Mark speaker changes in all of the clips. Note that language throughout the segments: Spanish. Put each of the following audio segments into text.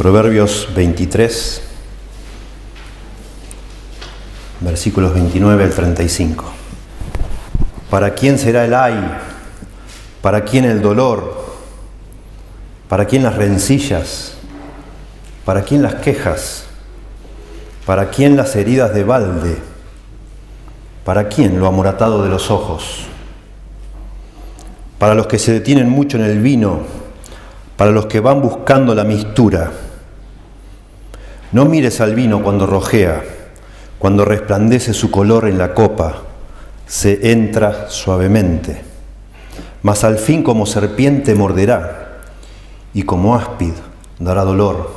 Speaker 1: Proverbios 23, versículos 29 al 35. ¿Para quién será el ay? ¿Para quién el dolor? ¿Para quién las rencillas? ¿Para quién las quejas? ¿Para quién las heridas de balde? ¿Para quién lo amoratado de los ojos? Para los que se detienen mucho en el vino, para los que van buscando la mistura. No mires al vino cuando rojea, cuando resplandece su color en la copa, se entra suavemente. Mas al fin como serpiente morderá, y como áspid dará dolor.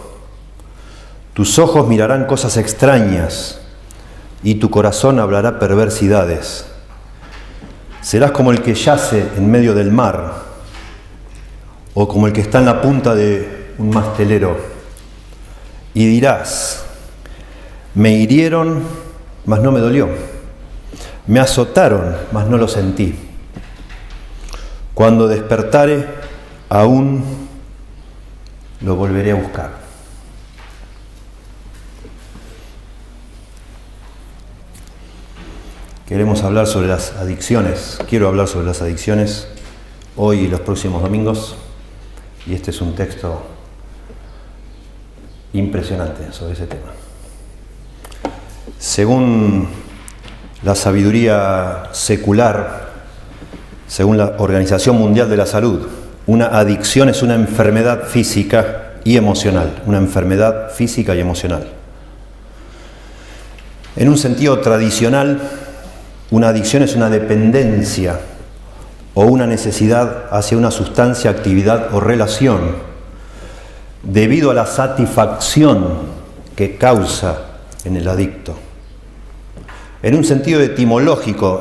Speaker 1: Tus ojos mirarán cosas extrañas, y tu corazón hablará perversidades. Serás como el que yace en medio del mar, o como el que está en la punta de un mastelero. Y dirás, me hirieron, mas no me dolió. Me azotaron, mas no lo sentí. Cuando despertare, aún lo volveré a buscar. Queremos hablar sobre las adicciones. Quiero hablar sobre las adicciones hoy y los próximos domingos. Y este es un texto impresionante sobre ese tema. Según la sabiduría secular, según la Organización Mundial de la Salud, una adicción es una enfermedad física y emocional. Una enfermedad física y emocional. En un sentido tradicional, una adicción es una dependencia o una necesidad hacia una sustancia, actividad o relación debido a la satisfacción que causa en el adicto. En un sentido etimológico,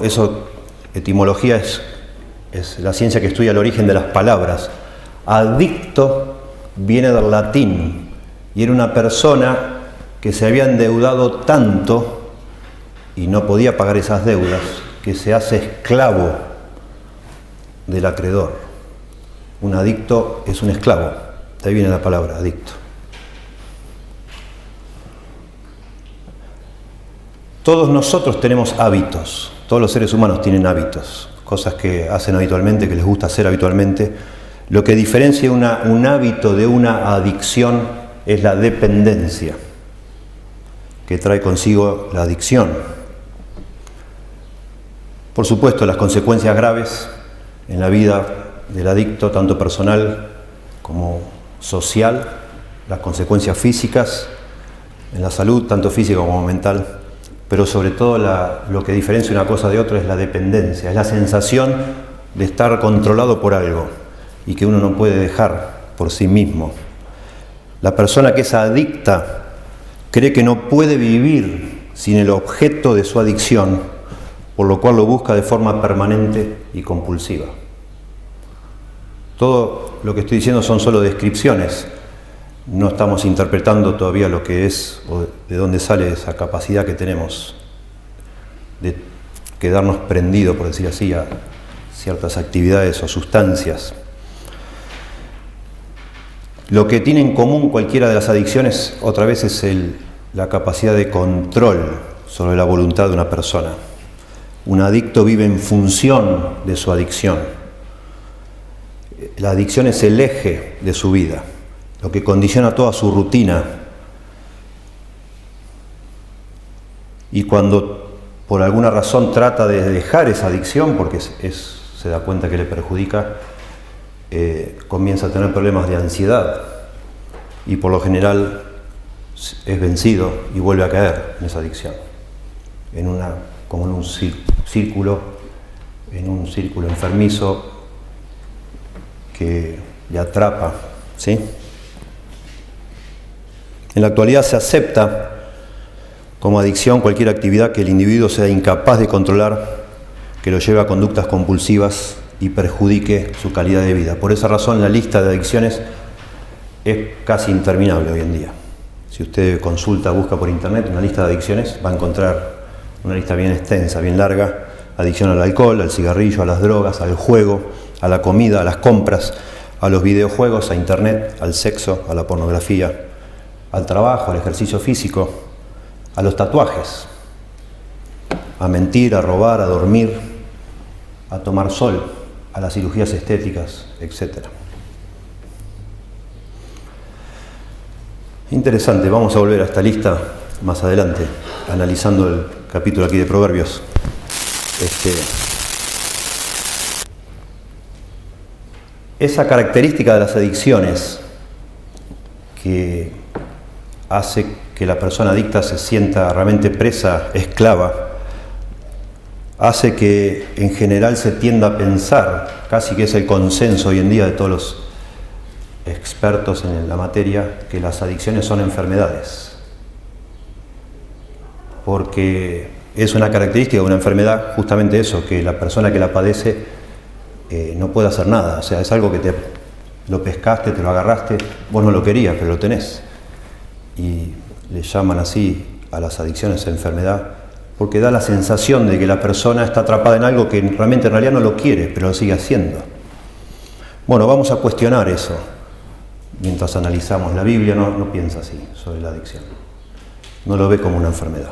Speaker 1: etimología es la ciencia que estudia el origen de las palabras. Adicto viene del latín y era una persona que se había endeudado tanto y no podía pagar esas deudas, que se hace esclavo del acreedor. Un adicto es un esclavo. De ahí viene la palabra, adicto. Todos nosotros tenemos hábitos. Todos los seres humanos tienen hábitos. Cosas que hacen habitualmente, que les gusta hacer habitualmente. Lo que diferencia un hábito de una adicción es la dependencia que trae consigo la adicción. Por supuesto, las consecuencias graves en la vida del adicto, tanto personal como social, las consecuencias físicas en la salud, tanto física como mental, pero sobre todo lo que diferencia una cosa de otra es la dependencia, es la sensación de estar controlado por algo y que uno no puede dejar por sí mismo. La persona que es adicta cree que no puede vivir sin el objeto de su adicción, por lo cual lo busca de forma permanente y compulsiva. Todo lo que estoy diciendo son solo descripciones. No estamos interpretando todavía lo que es o de dónde sale esa capacidad que tenemos de quedarnos prendidos, por decir así, a ciertas actividades o sustancias. Lo que tiene en común cualquiera de las adicciones, otra vez, es la capacidad de control sobre la voluntad de una persona. Un adicto vive en función de su adicción. La adicción es el eje de su vida, lo que condiciona toda su rutina. Y cuando por alguna razón trata de dejar esa adicción, porque se da cuenta que le perjudica, comienza a tener problemas de ansiedad y por lo general es vencido y vuelve a caer en esa adicción, como en un círculo enfermizo que le atrapa, ¿sí? En la actualidad se acepta como adicción cualquier actividad que el individuo sea incapaz de controlar, que lo lleve a conductas compulsivas y perjudique su calidad de vida. Por esa razón la lista de adicciones es casi interminable hoy en día. Si usted busca por internet una lista de adicciones, va a encontrar una lista bien extensa, bien larga. Adicción al alcohol, al cigarrillo, a las drogas, al juego, a la comida, a las compras, a los videojuegos, a internet, al sexo, a la pornografía, al trabajo, al ejercicio físico, a los tatuajes, a mentir, a robar, a dormir, a tomar sol, a las cirugías estéticas, etc. Interesante, vamos a volver a esta lista más adelante, analizando el capítulo aquí de Proverbios. Esa característica de las adicciones que hace que la persona adicta se sienta realmente presa, esclava, hace que en general se tienda a pensar, casi que es el consenso hoy en día de todos los expertos en la materia, que las adicciones son enfermedades. Porque es una característica de una enfermedad justamente eso, que la persona que la padece no puede hacer nada. O sea, es algo que lo pescaste, te lo agarraste, vos no lo querías, pero lo tenés. Y le llaman así a las adicciones enfermedad, porque da la sensación de que la persona está atrapada en algo que realmente en realidad no lo quiere, pero lo sigue haciendo. Bueno, vamos a cuestionar eso mientras analizamos. La Biblia no piensa así sobre la adicción. No lo ve como una enfermedad.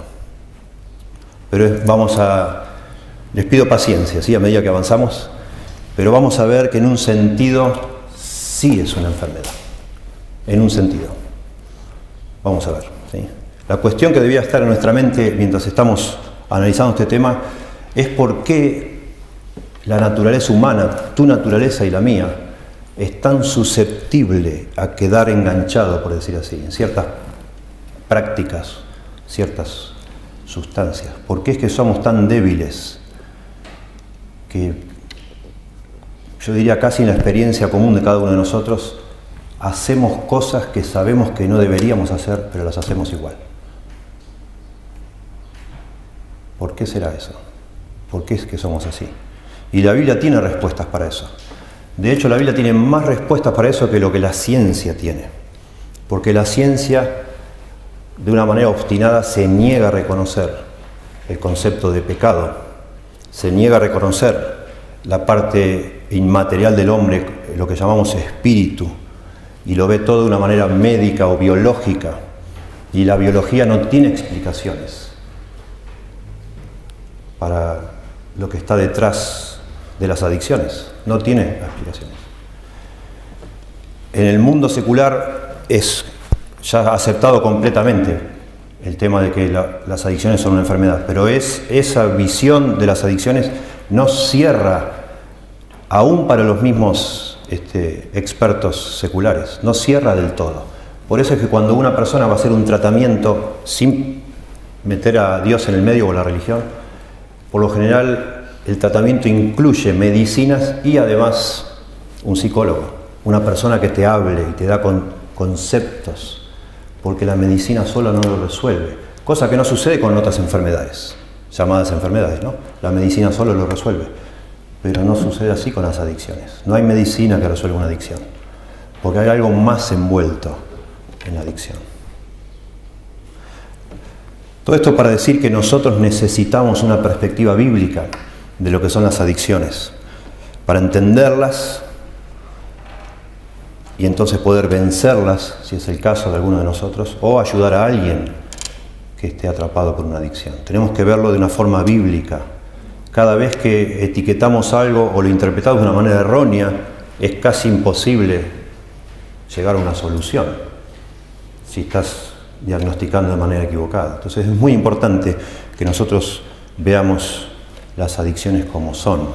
Speaker 1: Pero les pido paciencia, ¿sí? A medida que avanzamos, pero vamos a ver que en un sentido sí es una enfermedad. En un sentido. Vamos a ver, ¿sí? La cuestión que debía estar en nuestra mente mientras estamos analizando este tema es por qué la naturaleza humana, tu naturaleza y la mía, es tan susceptible a quedar enganchado, por decir así, en ciertas prácticas, ciertas sustancias. ¿Por qué es que somos tan débiles que yo diría casi en la experiencia común de cada uno de nosotros hacemos cosas que sabemos que no deberíamos hacer, pero las hacemos igual? ¿Por qué será eso? ¿Por qué es que somos así? Y la Biblia tiene respuestas para eso. De hecho, la Biblia tiene más respuestas para eso que lo que la ciencia tiene. Porque la ciencia, de una manera obstinada, se niega a reconocer el concepto de pecado. Se niega a reconocer la parte inmaterial del hombre, lo que llamamos espíritu, y lo ve todo de una manera médica o biológica. Y la biología no tiene explicaciones para lo que está detrás de las adicciones. No tiene explicaciones. En el mundo secular es ya aceptado completamente el tema de que las adicciones son una enfermedad, pero esa visión de las adicciones no cierra, aún para los mismos expertos seculares, no cierra del todo. Por eso es que cuando una persona va a hacer un tratamiento sin meter a Dios en el medio o la religión, por lo general el tratamiento incluye medicinas y además un psicólogo, una persona que te hable y te da conceptos, porque la medicina sola no lo resuelve, cosa que no sucede con otras enfermedades, llamadas enfermedades, ¿no? La medicina solo lo resuelve, pero no sucede así con las adicciones. No hay medicina que resuelva una adicción, porque hay algo más envuelto en la adicción. Todo esto para decir que nosotros necesitamos una perspectiva bíblica de lo que son las adicciones, para entenderlas y entonces poder vencerlas, si es el caso de alguno de nosotros, o ayudar a alguien que esté atrapado por una adicción. Tenemos que verlo de una forma bíblica. Cada vez que etiquetamos algo o lo interpretamos de una manera errónea, es casi imposible llegar a una solución si estás diagnosticando de manera equivocada. Entonces es muy importante que nosotros veamos las adicciones como son.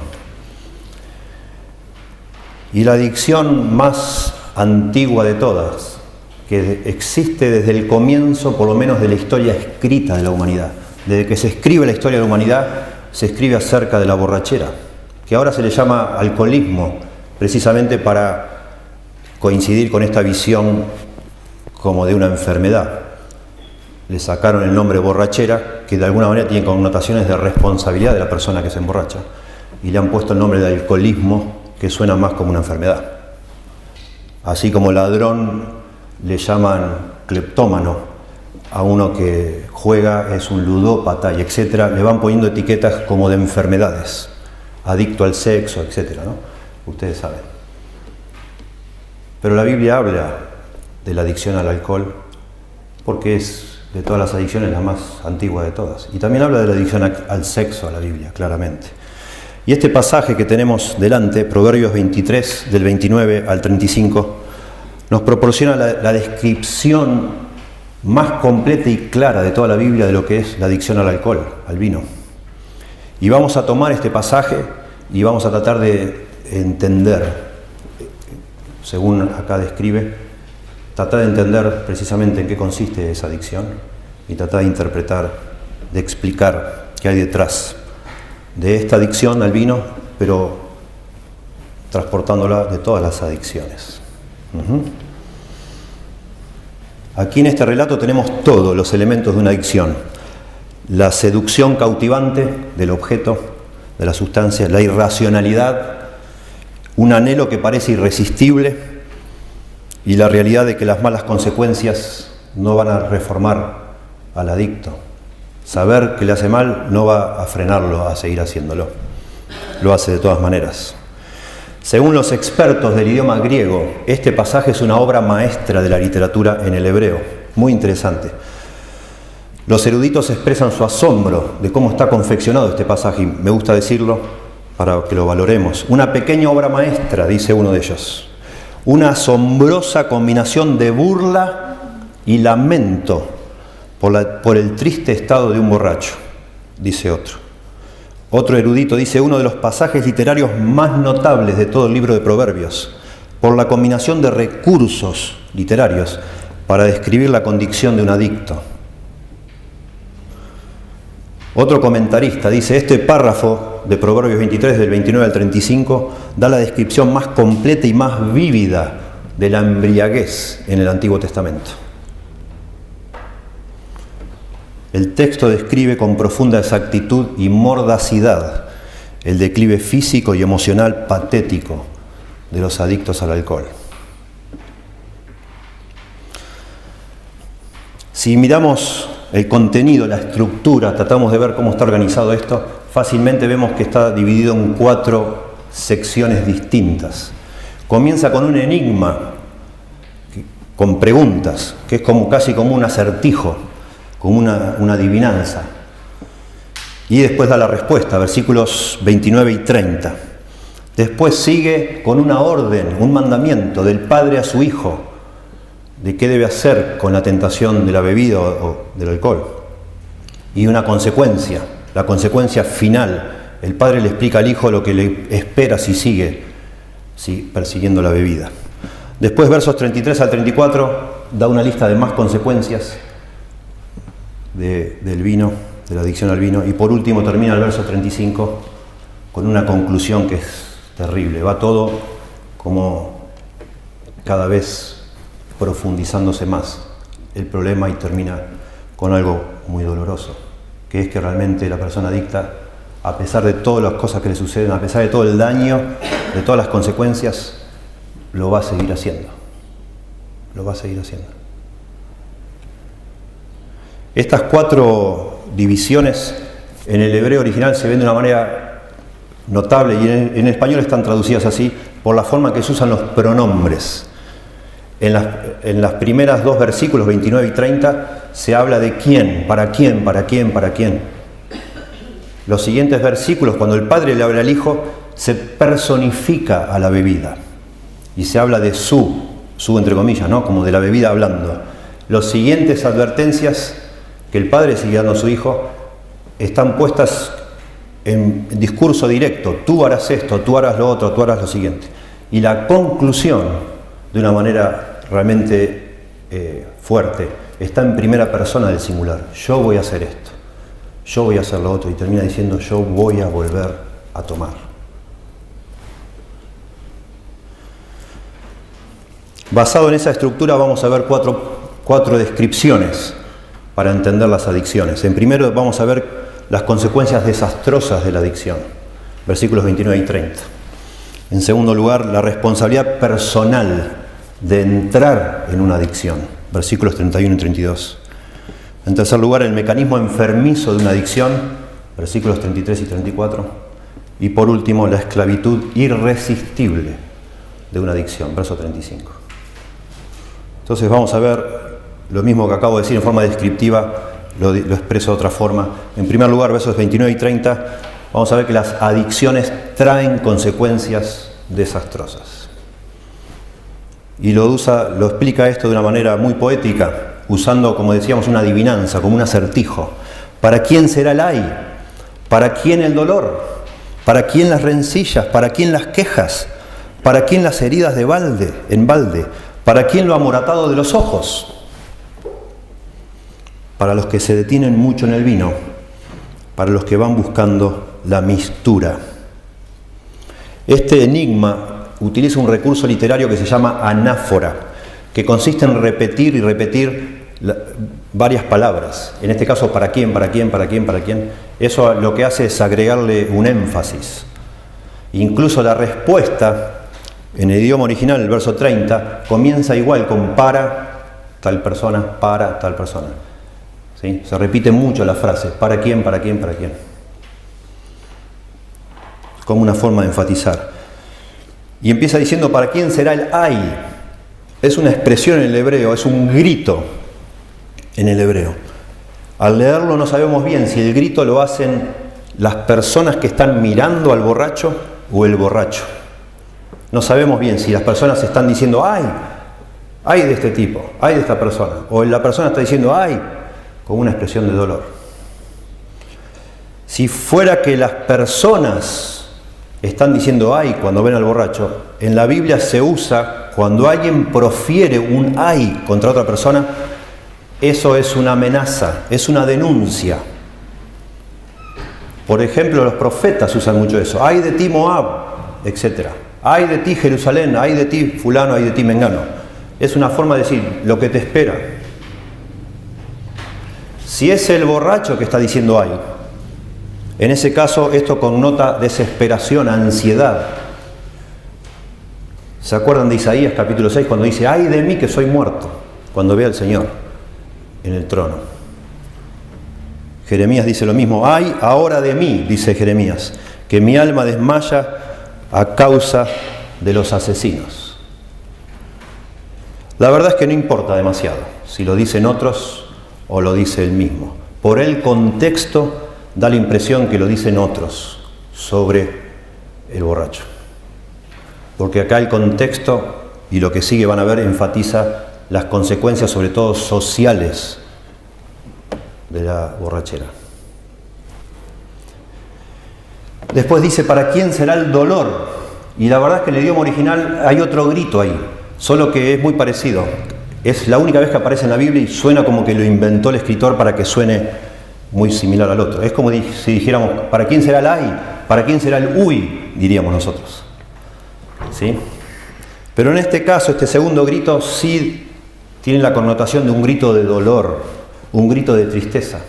Speaker 1: Y la adicción más antigua de todas, que existe desde el comienzo, por lo menos de la historia escrita de la humanidad. Desde que se escribe la historia de la humanidad, se escribe acerca de la borrachera, que ahora se le llama alcoholismo, precisamente para coincidir con esta visión como de una enfermedad. Le sacaron el nombre borrachera, que de alguna manera tiene connotaciones de responsabilidad de la persona que se emborracha, y le han puesto el nombre de alcoholismo, que suena más como una enfermedad. Así como ladrón le llaman cleptómano a uno que juega, es un ludópata y etcétera, le van poniendo etiquetas como de enfermedades, adicto al sexo, etcétera, ¿no? Ustedes saben. Pero la Biblia habla de la adicción al alcohol porque es de todas las adicciones la más antigua de todas. Y también habla de la adicción al sexo, a la Biblia, claramente. Y este pasaje que tenemos delante, Proverbios 23, del 29 al 35, nos proporciona la descripción más completa y clara de toda la Biblia de lo que es la adicción al alcohol, al vino. Y vamos a tomar este pasaje y vamos a tratar de entender, según acá describe, tratar de entender precisamente en qué consiste esa adicción y tratar de interpretar, de explicar qué hay detrás de esta adicción al vino, pero transportándola de todas las adicciones. Aquí en este relato tenemos todos los elementos de una adicción: la seducción cautivante del objeto, de la sustancia, la irracionalidad, un anhelo que parece irresistible y la realidad de que las malas consecuencias no van a reformar al adicto. Saber que le hace mal no va a frenarlo a seguir haciéndolo. Lo hace de todas maneras. Según los expertos del idioma griego, este pasaje es una obra maestra de la literatura en el hebreo. Muy interesante. Los eruditos expresan su asombro de cómo está confeccionado este pasaje, y me gusta decirlo para que lo valoremos. Una pequeña obra maestra, dice uno de ellos. Una asombrosa combinación de burla y lamento por el triste estado de un borracho, dice otro. Otro erudito dice: uno de los pasajes literarios más notables de todo el libro de Proverbios, por la combinación de recursos literarios para describir la condición de un adicto. Otro comentarista dice: este párrafo de Proverbios 23, del 29 al 35, da la descripción más completa y más vívida de la embriaguez en el Antiguo Testamento. El texto describe con profunda exactitud y mordacidad el declive físico y emocional patético de los adictos al alcohol. Si miramos el contenido, la estructura, tratamos de ver cómo está organizado esto, fácilmente vemos que está dividido en 4 secciones distintas. Comienza con un enigma, con preguntas, que es casi como un acertijo, como una adivinanza. Y después da la respuesta, versículos 29 y 30. Después sigue con una orden, un mandamiento del padre a su hijo, de qué debe hacer con la tentación de la bebida o del alcohol. Y una consecuencia, la consecuencia final. El padre le explica al hijo lo que le espera si sigue persiguiendo la bebida. Después, versos 33 al 34, da una lista de más consecuencias del vino, de la adicción al vino. Y por último termina el verso 35 con una conclusión que es terrible. Va todo como cada vez profundizándose más el problema y termina con algo muy doloroso, que es que realmente la persona adicta, a pesar de todas las cosas que le suceden, a pesar de todo el daño, de todas las consecuencias, lo va a seguir haciendo. Lo va a seguir haciendo. Estas 4 divisiones en el hebreo original se ven de una manera notable y en español están traducidas así por la forma que se usan los pronombres. En las primeras 2 versículos, 29 y 30, se habla de quién, para quién, para quién, para quién. Los siguientes versículos, cuando el padre le habla al hijo, se personifica a la bebida y se habla de su entre comillas, ¿no? Como de la bebida hablando. Los siguientes advertencias que el padre sigue dando a su hijo están puestas en discurso directo: tú harás esto, tú harás lo otro, tú harás lo siguiente. Y la conclusión, de una manera realmente fuerte, está en primera persona del singular: yo voy a hacer esto, yo voy a hacer lo otro, y termina diciendo: yo voy a volver a tomar. Basado en esa estructura vamos a ver cuatro descripciones para entender las adicciones. En primero vamos a ver las consecuencias desastrosas de la adicción, versículos 29 y 30. En segundo lugar, la responsabilidad personal de entrar en una adicción, versículos 31 y 32. En tercer lugar, el mecanismo enfermizo de una adicción, versículos 33 y 34. Y por último, la esclavitud irresistible de una adicción, verso 35. Entonces vamos a ver lo mismo que acabo de decir en forma descriptiva, lo expreso de otra forma. En primer lugar, versos 29 y 30, vamos a ver que las adicciones traen consecuencias desastrosas. Y lo explica esto de una manera muy poética, usando, como decíamos, una adivinanza, como un acertijo. ¿Para quién será el ay? ¿Para quién el dolor? ¿Para quién las rencillas? ¿Para quién las quejas? ¿Para quién las heridas en balde? ¿Para quién lo amoratado de los ojos? Para los que se detienen mucho en el vino, para los que van buscando la mistura. Este enigma utiliza un recurso literario que se llama anáfora, que consiste en repetir y repetir varias palabras. En este caso, ¿para quién? ¿Para quién? ¿Para quién? ¿Para quién? Eso lo que hace es agregarle un énfasis. Incluso la respuesta, en el idioma original, el verso 30, comienza igual con para tal persona, para tal persona. ¿Sí? Se repite mucho la frase, ¿para quién? ¿Para quién? ¿Para quién? Como una forma de enfatizar. Y empieza diciendo, ¿para quién será el ay? Es una expresión en el hebreo, es un grito en el hebreo. Al leerlo no sabemos bien si el grito lo hacen las personas que están mirando al borracho o el borracho. No sabemos bien si las personas están diciendo, ay de este tipo, ay de esta persona, o la persona está diciendo, ay, con una expresión de dolor. Si fuera que las personas están diciendo ay cuando ven al borracho, en la Biblia se usa cuando alguien profiere un ay contra otra persona, eso es una amenaza, es una denuncia. Por ejemplo, los profetas usan mucho eso. Ay de ti Moab, etc. Ay de ti Jerusalén, ay de ti fulano, ay de ti mengano. Es una forma de decir lo que te espera. Si es el borracho que está diciendo ay, en ese caso esto connota desesperación, ansiedad. ¿Se acuerdan de Isaías capítulo 6 cuando dice, ay de mí que soy muerto? Cuando ve al Señor en el trono. Jeremías dice lo mismo, ay ahora de mí, dice Jeremías, que mi alma desmaya a causa de los asesinos. La verdad es que no importa demasiado si lo dicen otros o lo dice él mismo. Por el contexto da la impresión que lo dicen otros sobre el borracho. Porque acá el contexto y lo que sigue van a ver enfatiza las consecuencias, sobre todo sociales, de la borrachera. Después dice, ¿para quién será el dolor? Y la verdad es que en el idioma original hay otro grito ahí, solo que es muy parecido. Es la única vez que aparece en la Biblia y suena como que lo inventó el escritor para que suene muy similar al otro. Es como si dijéramos, ¿para quién será el ay? ¿Para quién será el uy? Diríamos nosotros. ¿Sí? Pero en este caso, este segundo grito sí tiene la connotación de un grito de dolor, un grito de tristeza.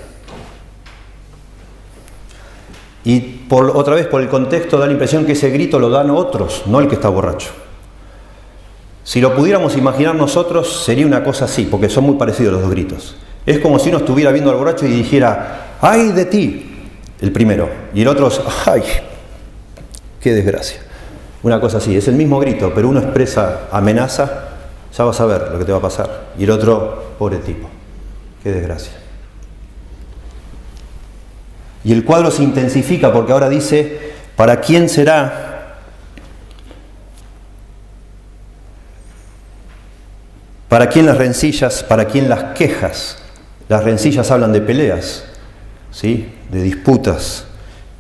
Speaker 1: Y otra vez por el contexto da la impresión que ese grito lo dan otros, no el que está borracho. Si lo pudiéramos imaginar nosotros, sería una cosa así, porque son muy parecidos los dos gritos. Es como si uno estuviera viendo al borracho y dijera, ¡ay de ti! El primero. Y el otro es, ¡ay! ¡Qué desgracia! Una cosa así, es el mismo grito, pero uno expresa amenaza, ya vas a ver lo que te va a pasar. Y el otro, pobre tipo, ¡qué desgracia! Y el cuadro se intensifica porque ahora dice, ¿para quién será? ¿Para quién las rencillas? ¿Para quién las quejas? Las rencillas hablan de peleas, ¿sí? De disputas.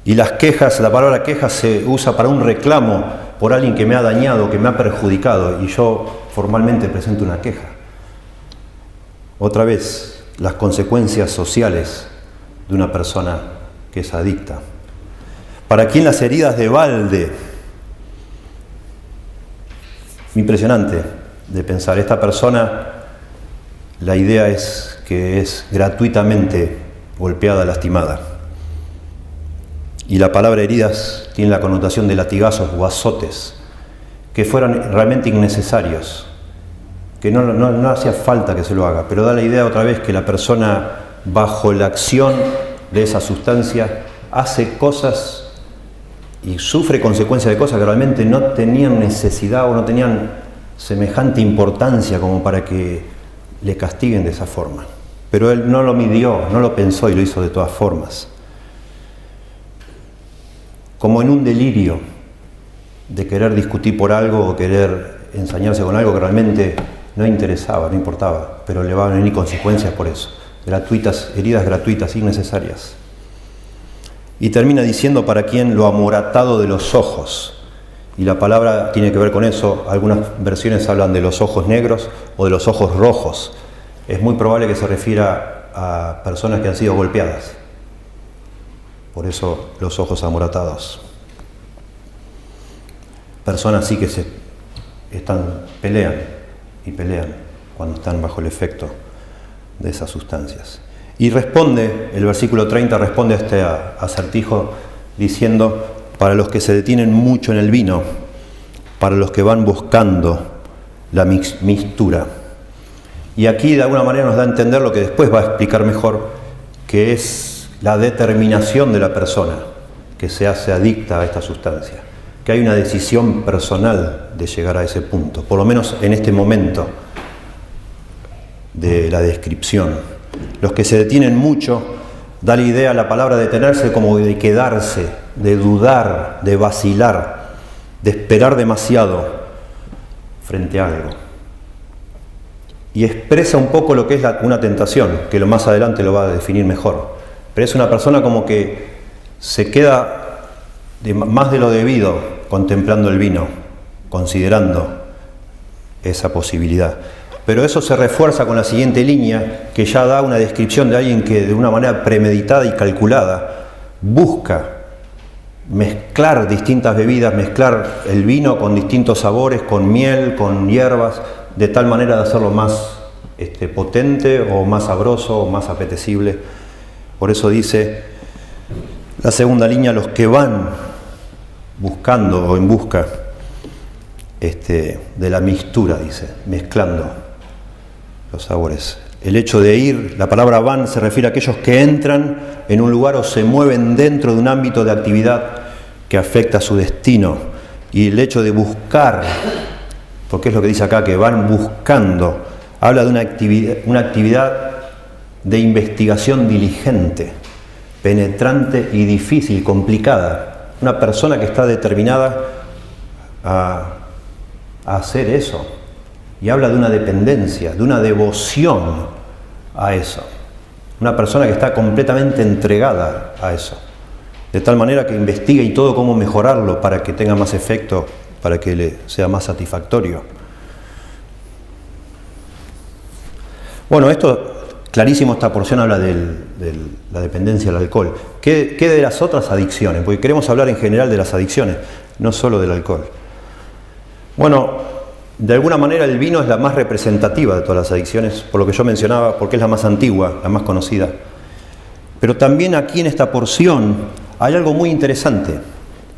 Speaker 1: Y las quejas, la palabra quejas se usa para un reclamo por alguien que me ha dañado, que me ha perjudicado, y yo formalmente presento una queja. Otra vez, las consecuencias sociales de una persona que es adicta. ¿Para quién las heridas de balde? Impresionante de pensar. Esta persona, la idea es que es gratuitamente golpeada, lastimada. Y la palabra heridas tiene la connotación de latigazos o azotes, que fueron realmente innecesarios, que no hacía falta que se lo haga, pero da la idea otra vez que la persona, bajo la acción de esa sustancia, hace cosas y sufre consecuencias de cosas que realmente no tenían necesidad o no tenían semejante importancia como para que le castiguen de esa forma. Pero él no lo midió, no lo pensó y lo hizo de todas formas. Como en un delirio de querer discutir por algo o querer ensañarse con algo que realmente no interesaba, no importaba, pero le van a venir consecuencias por eso. Gratuitas, heridas gratuitas, innecesarias. Y termina diciendo para quien lo amoratado de los ojos. Y la palabra tiene que ver con eso. Algunas versiones hablan de los ojos negros o de los ojos rojos. Es muy probable que se refiera a personas que han sido golpeadas. Por eso los ojos amoratados. Personas sí que pelean cuando están bajo el efecto de esas sustancias. Y responde, el versículo 30 responde a este acertijo diciendo: para los que se detienen mucho en el vino, para los que van buscando la mixtura. Y aquí de alguna manera nos da a entender lo que después va a explicar mejor, que es la determinación de la persona que se hace adicta a esta sustancia, que hay una decisión personal de llegar a ese punto, por lo menos en este momento de la descripción. Los que se detienen mucho, da la idea a la palabra detenerse como de quedarse, de dudar, de vacilar, de esperar demasiado frente a algo. Y expresa un poco lo que es una tentación, que lo más adelante lo va a definir mejor. Pero es una persona como que se queda más de lo debido contemplando el vino, considerando esa posibilidad. Pero eso se refuerza con la siguiente línea, que ya da una descripción de alguien que de una manera premeditada y calculada busca mezclar distintas bebidas, mezclar el vino con distintos sabores, con miel, con hierbas, de tal manera de hacerlo más potente o más sabroso o más apetecible. Por eso dice la segunda línea: los que van buscando o en busca de la mixtura, dice, mezclando los sabores. El hecho de ir, la palabra van se refiere a aquellos que entran en un lugar o se mueven dentro de un ámbito de actividad que afecta a su destino. Y el hecho de buscar, porque es lo que dice acá, que van buscando, habla de una actividad de investigación diligente, penetrante y difícil, complicada. Una persona que está determinada a hacer eso. Y habla de una dependencia, de una devoción a eso. Una persona que está completamente entregada a eso. De tal manera que investiga y todo cómo mejorarlo para que tenga más efecto, para que le sea más satisfactorio. Bueno, esto, clarísimo, esta porción habla de la dependencia al alcohol. ¿Qué de las otras adicciones? Porque queremos hablar en general de las adicciones, no solo del alcohol. Bueno, de alguna manera el vino es la más representativa de todas las adicciones, por lo que yo mencionaba, porque es la más antigua, la más conocida. Pero también aquí en esta porción hay algo muy interesante,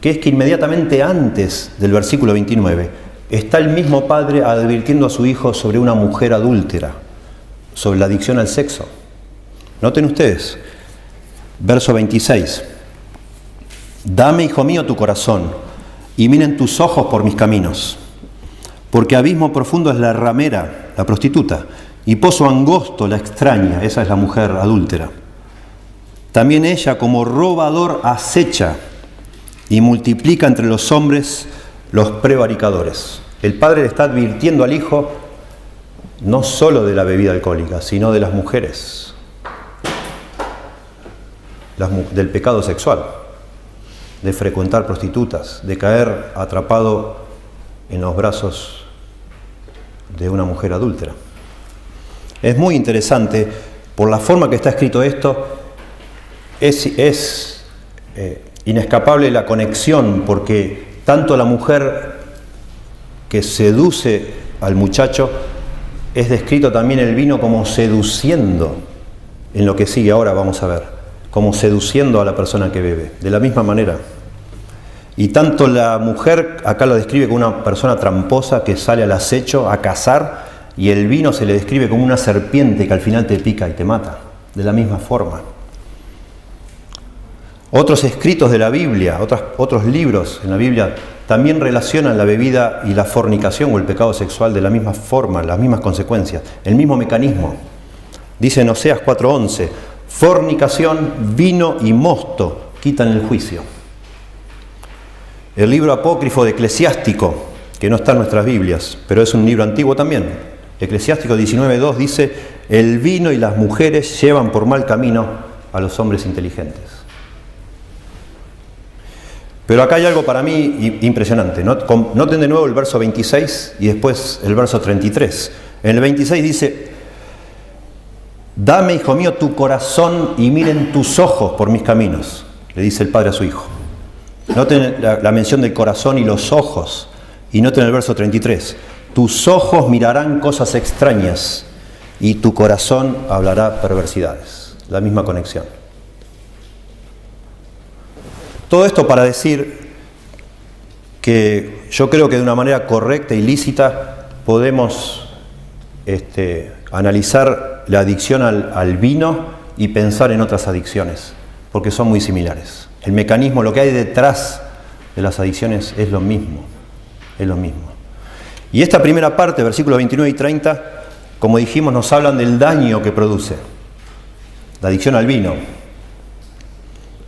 Speaker 1: que es que inmediatamente antes del versículo 29 está el mismo padre advirtiendo a su hijo sobre una mujer adúltera, sobre la adicción al sexo. Noten ustedes, verso 26. Dame, hijo mío, tu corazón, y miren tus ojos por mis caminos. Porque abismo profundo es la ramera, la prostituta, y pozo angosto la extraña, esa es la mujer adúltera. También ella como robador acecha y multiplica entre los hombres los prevaricadores. El padre le está advirtiendo al hijo no solo de la bebida alcohólica, sino de las mujeres, del pecado sexual, de frecuentar prostitutas, de caer atrapado en los brazos de una mujer adúltera. Es muy interesante, por la forma que está escrito esto, es inescapable la conexión, porque tanto la mujer que seduce al muchacho, es descrito también el vino como seduciendo, en lo que sigue ahora vamos a ver, como seduciendo a la persona que bebe, de la misma manera. Y tanto la mujer, acá lo describe como una persona tramposa que sale al acecho a cazar, y el vino se le describe como una serpiente que al final te pica y te mata, de la misma forma. Otros escritos de la Biblia, otros libros en la Biblia también relacionan la bebida y la fornicación o el pecado sexual de la misma forma, las mismas consecuencias, el mismo mecanismo. Dice en Oseas 4:11, fornicación, vino y mosto quitan el juicio. El libro apócrifo de Eclesiástico, que no está en nuestras Biblias, pero es un libro antiguo también, Eclesiástico 19:2 dice, el vino y las mujeres llevan por mal camino a los hombres inteligentes. Pero acá hay algo para mí impresionante. Noten de nuevo el verso 26 y después el verso 33. En el 26 dice, dame, hijo mío, tu corazón y miren tus ojos por mis caminos, le dice el padre a su hijo. Noten la mención del corazón y los ojos. Y noten el verso 33. Tus ojos mirarán cosas extrañas y tu corazón hablará perversidades. La misma conexión. Todo esto para decir que yo creo que de una manera correcta y lícita podemos analizar la adicción al vino y pensar en otras adicciones, porque son muy similares. El mecanismo, lo que hay detrás de las adicciones es lo mismo, es lo mismo. Y esta primera parte, versículos 29 y 30, como dijimos, nos hablan del daño que produce la adicción al vino.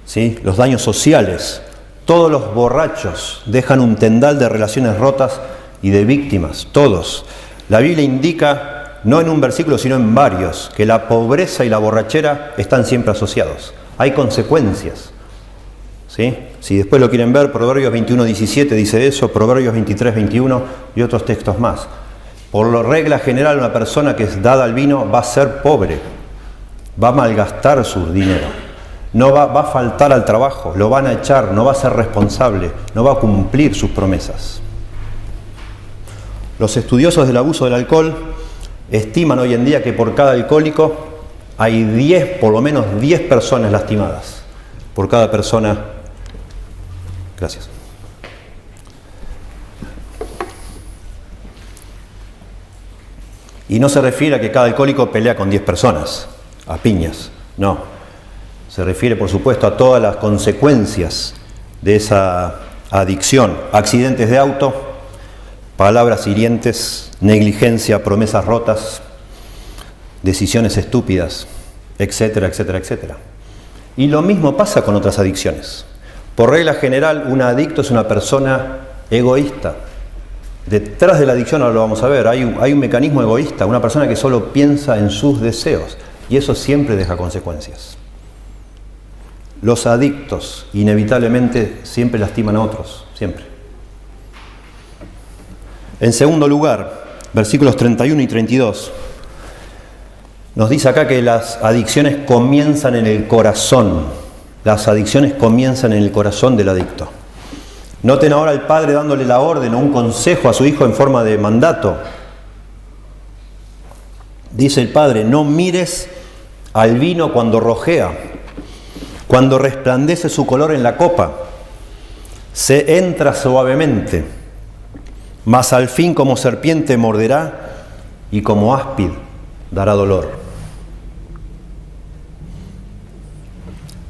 Speaker 1: ¿Sí? Los daños sociales. Todos los borrachos dejan un tendal de relaciones rotas y de víctimas, todos. La Biblia indica, no en un versículo, sino en varios, que la pobreza y la borrachera están siempre asociados. Hay consecuencias. ¿Sí? Si después lo quieren ver, Proverbios 21:17 dice eso, Proverbios 23:21 y otros textos más. Por la regla general, una persona que es dada al vino va a ser pobre, va a malgastar su dinero. No va a faltar al trabajo, lo van a echar, no va a ser responsable, no va a cumplir sus promesas. Los estudiosos del abuso del alcohol estiman hoy en día que por cada alcohólico hay por lo menos 10 personas lastimadas. Por cada persona. Gracias. Y no se refiere a que cada alcohólico pelea con 10 personas, a piñas, no. Se refiere, por supuesto, a todas las consecuencias de esa adicción. Accidentes de auto, palabras hirientes, negligencia, promesas rotas, decisiones estúpidas, etcétera, etcétera, etcétera. Y lo mismo pasa con otras adicciones. Por regla general, un adicto es una persona egoísta. Detrás de la adicción, ahora lo vamos a ver, hay un mecanismo egoísta, una persona que solo piensa en sus deseos. Y eso siempre deja consecuencias. Los adictos inevitablemente siempre lastiman a otros, siempre. En segundo lugar, versículos 31 y 32, nos dice acá que las adicciones comienzan en el corazón. Las adicciones comienzan en el corazón del adicto. Noten ahora al padre dándole la orden o un consejo a su hijo en forma de mandato. Dice el padre, no mires al vino cuando rojea, cuando resplandece su color en la copa, se entra suavemente, mas al fin como serpiente morderá y como áspid dará dolor.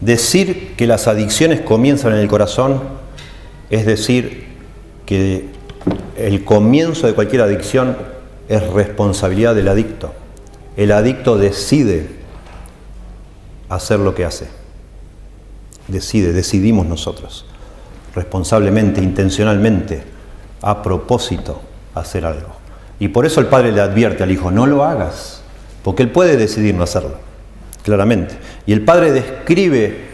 Speaker 1: Decir que las adicciones comienzan en el corazón es decir que el comienzo de cualquier adicción es responsabilidad del adicto. El adicto decide hacer lo que hace. Decidimos nosotros, responsablemente, intencionalmente, a propósito, hacer algo. Y por eso el padre le advierte al hijo, no lo hagas, porque él puede decidir no hacerlo, claramente. Y el padre describe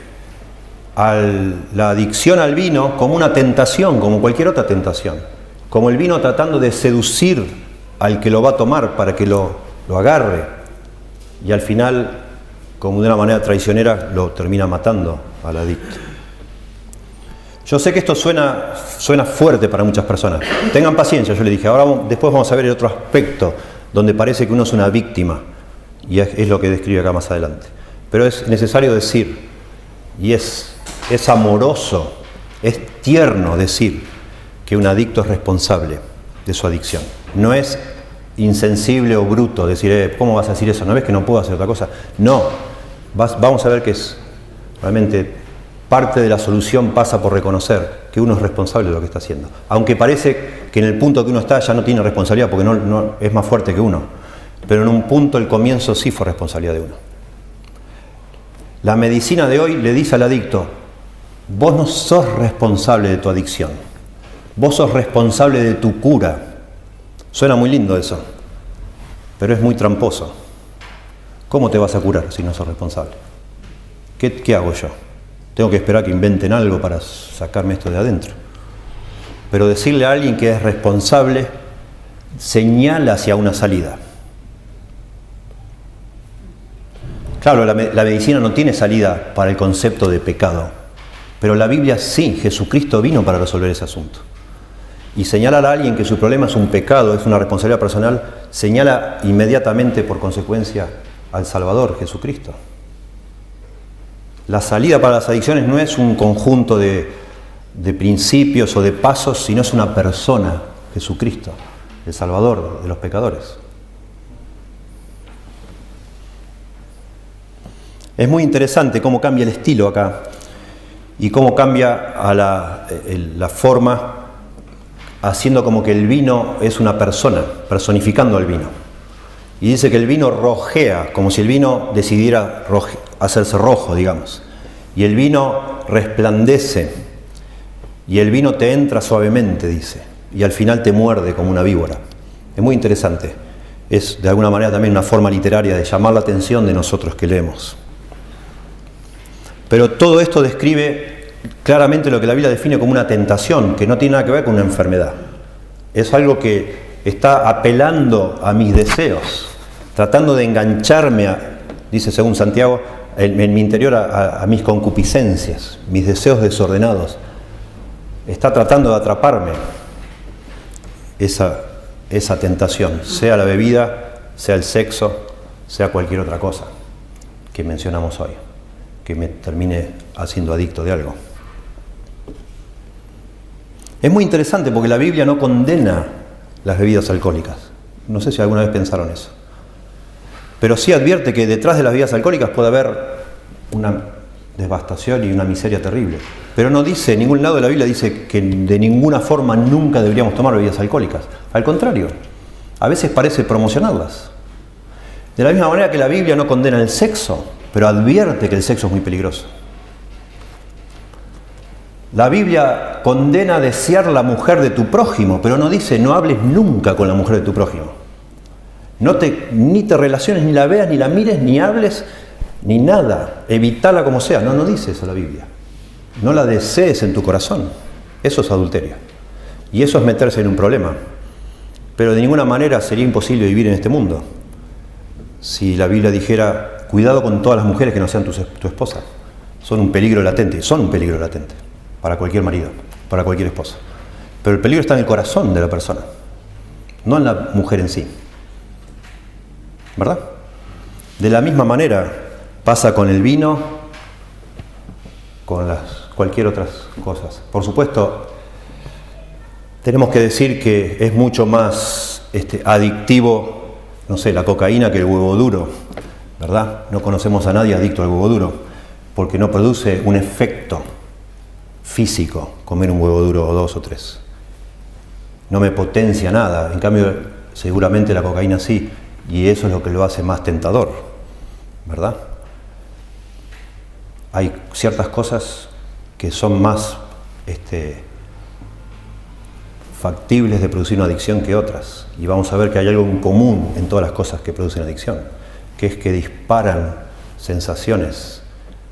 Speaker 1: la adicción al vino como una tentación, como cualquier otra tentación. Como el vino tratando de seducir al que lo va a tomar para que lo agarre. Y al final, como de una manera traicionera, lo termina matando al adicto. Yo sé que esto suena fuerte para muchas personas. Tengan paciencia, yo le dije. Ahora después vamos a ver el otro aspecto, donde parece que uno es una víctima. Y es lo que describe acá más adelante. Pero es necesario decir, y es amoroso, es tierno decir que un adicto es responsable de su adicción. No es insensible o bruto decir, ¿cómo vas a decir eso? ¿No ves que no puedo hacer otra cosa? No, vamos a ver que es realmente parte de la solución pasa por reconocer que uno es responsable de lo que está haciendo. Aunque parece que en el punto que uno está ya no tiene responsabilidad porque no es más fuerte que uno. Pero en un punto el comienzo sí fue responsabilidad de uno. La medicina de hoy le dice al adicto: vos no sos responsable de tu adicción, vos sos responsable de tu cura. Suena muy lindo eso, pero es muy tramposo. ¿Cómo te vas a curar si no sos responsable? ¿Qué hago yo? Tengo que esperar que inventen algo para sacarme esto de adentro. Pero decirle a alguien que es responsable señala hacia una salida. Claro, la medicina no tiene salida para el concepto de pecado, pero la Biblia sí. Jesucristo vino para resolver ese asunto. Y señalar a alguien que su problema es un pecado, es una responsabilidad personal, señala inmediatamente por consecuencia al Salvador, Jesucristo. La salida para las adicciones no es un conjunto de principios o de pasos, sino es una persona, Jesucristo, el Salvador de los pecadores. Es muy interesante cómo cambia el estilo acá y cómo cambia a la forma, haciendo como que el vino es una persona, personificando al vino. Y dice que el vino rojea, como si el vino decidiera hacerse rojo, digamos. Y el vino resplandece, y el vino te entra suavemente, dice, y al final te muerde como una víbora. Es muy interesante. Es de alguna manera también una forma literaria de llamar la atención de nosotros que leemos. Pero todo esto describe claramente lo que la Biblia define como una tentación, que no tiene nada que ver con una enfermedad. Es algo que está apelando a mis deseos, tratando de engancharme, dice según Santiago, en mi interior a mis concupiscencias, mis deseos desordenados. Está tratando de atraparme esa tentación, sea la bebida, sea el sexo, sea cualquier otra cosa que mencionamos hoy, que me termine haciendo adicto de algo. Es muy interesante porque la Biblia no condena las bebidas alcohólicas. No sé si alguna vez pensaron eso. Pero sí advierte que detrás de las bebidas alcohólicas puede haber una devastación y una miseria terrible. Pero no dice, en ningún lado de la Biblia dice que de ninguna forma nunca deberíamos tomar bebidas alcohólicas. Al contrario, a veces parece promocionarlas. De la misma manera que la Biblia no condena el sexo, pero advierte que el sexo es muy peligroso. La Biblia condena desear la mujer de tu prójimo, pero no dice no hables nunca con la mujer de tu prójimo. Ni te relaciones, ni la veas, ni la mires, ni hables, ni nada. Evítala como sea. No dice eso la Biblia. No la desees en tu corazón. Eso es adulterio. Y eso es meterse en un problema. Pero de ninguna manera sería imposible vivir en este mundo si la Biblia dijera: cuidado con todas las mujeres que no sean tu esposa. Son un peligro latente. Son un peligro latente para cualquier marido, para cualquier esposa. Pero el peligro está en el corazón de la persona, no en la mujer en sí. ¿Verdad? De la misma manera pasa con el vino, con cualquier otras cosas. Por supuesto, tenemos que decir que es mucho más adictivo, la cocaína que el huevo duro, ¿verdad? No conocemos a nadie adicto al huevo duro, porque no produce un efecto físico comer un huevo duro o 2 o 3. No me potencia nada. En cambio, seguramente la cocaína sí, y eso es lo que lo hace más tentador, ¿verdad? Hay ciertas cosas que son más factibles de producir una adicción que otras, y vamos a ver que hay algo en común en todas las cosas que producen adicción, que es que disparan sensaciones,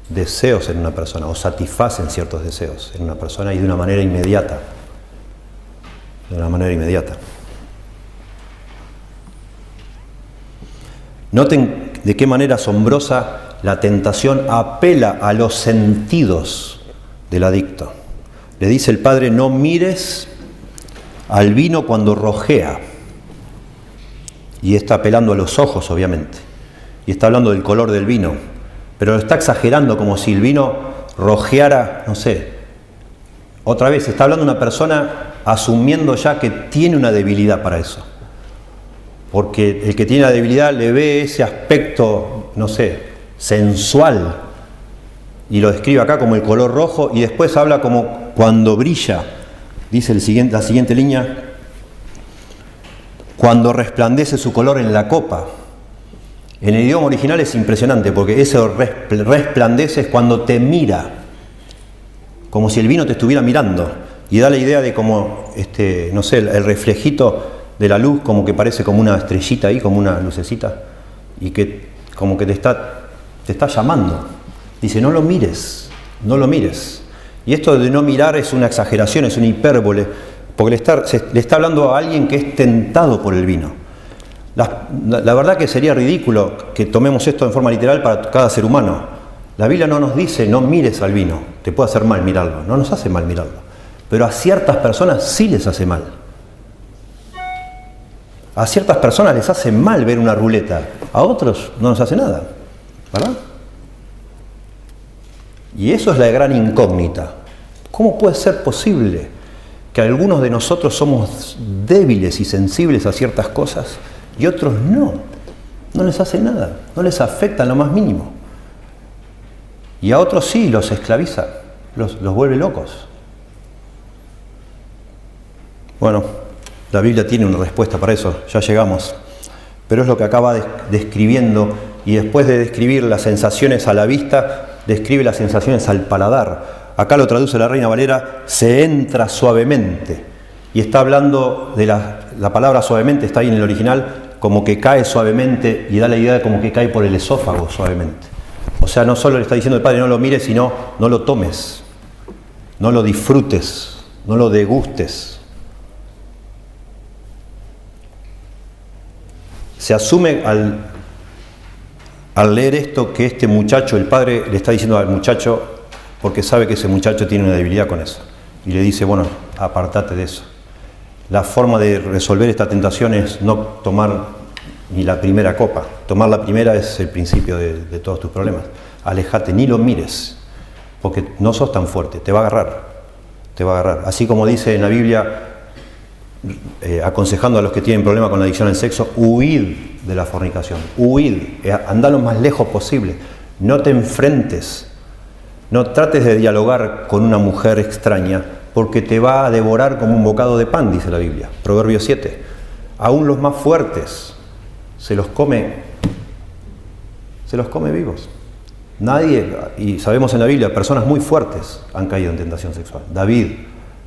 Speaker 1: deseos en una persona, o satisfacen ciertos deseos en una persona, y de una manera inmediata. Noten de qué manera asombrosa la tentación apela a los sentidos del adicto. Le dice el Padre: no mires al vino cuando rojea. Y está apelando a los ojos, obviamente. Y está hablando del color del vino. Pero lo está exagerando, como si el vino rojeara, Otra vez, está hablando una persona asumiendo ya que tiene una debilidad para eso. Porque el que tiene la debilidad le ve ese aspecto, sensual y lo describe acá como el color rojo, y después habla como cuando brilla, dice la siguiente línea, cuando resplandece su color en la copa. En el idioma original es impresionante, porque ese resplandece es cuando te mira, como si el vino te estuviera mirando, y da la idea de como, no sé, el reflejito de la luz, como que parece como una estrellita ahí, como una lucecita, y que como que te está llamando. Dice, no lo mires, no lo mires. Y esto de no mirar es una exageración, es una hipérbole, porque le está hablando a alguien que es tentado por el vino. La verdad que sería ridículo que tomemos esto en forma literal para cada ser humano. La Biblia no nos dice, no mires al vino, te puede hacer mal mirarlo, no nos hace mal mirarlo. Pero a ciertas personas sí les hace mal. A ciertas personas les hace mal ver una ruleta, a otros no nos hace nada, ¿verdad? Y eso es la gran incógnita. ¿Cómo puede ser posible que algunos de nosotros somos débiles y sensibles a ciertas cosas y otros no? No les hace nada, no les afecta en lo más mínimo. Y a otros sí, los esclaviza, los vuelve locos. Bueno, la Biblia tiene una respuesta para eso, ya llegamos. Pero es lo que acaba describiendo, y después de describir las sensaciones a la vista, describe las sensaciones al paladar. Acá lo traduce la Reina Valera, se entra suavemente. Y está hablando de la palabra suavemente, está ahí en el original, como que cae suavemente, y da la idea de como que cae por el esófago suavemente. O sea, no solo le está diciendo el Padre, no lo mires, sino no lo tomes, no lo disfrutes, no lo degustes. Se asume al leer esto que este muchacho, el padre le está diciendo al muchacho, porque sabe que ese muchacho tiene una debilidad con eso, y le dice, bueno, apartate de eso. La forma de resolver esta tentación es no tomar ni la primera copa. Tomar la primera es el principio de todos tus problemas. Alejate, ni lo mires, porque no sos tan fuerte, te va a agarrar, te va a agarrar. Así como dice en la Biblia, aconsejando a los que tienen problema con la adicción al sexo, huid de la fornicación, huid, andá lo más lejos posible, no te enfrentes, no trates de dialogar con una mujer extraña, porque te va a devorar como un bocado de pan, dice la Biblia, Proverbios 7. Aún los más fuertes se los come vivos. Nadie, y sabemos en la Biblia, personas muy fuertes han caído en tentación sexual. David,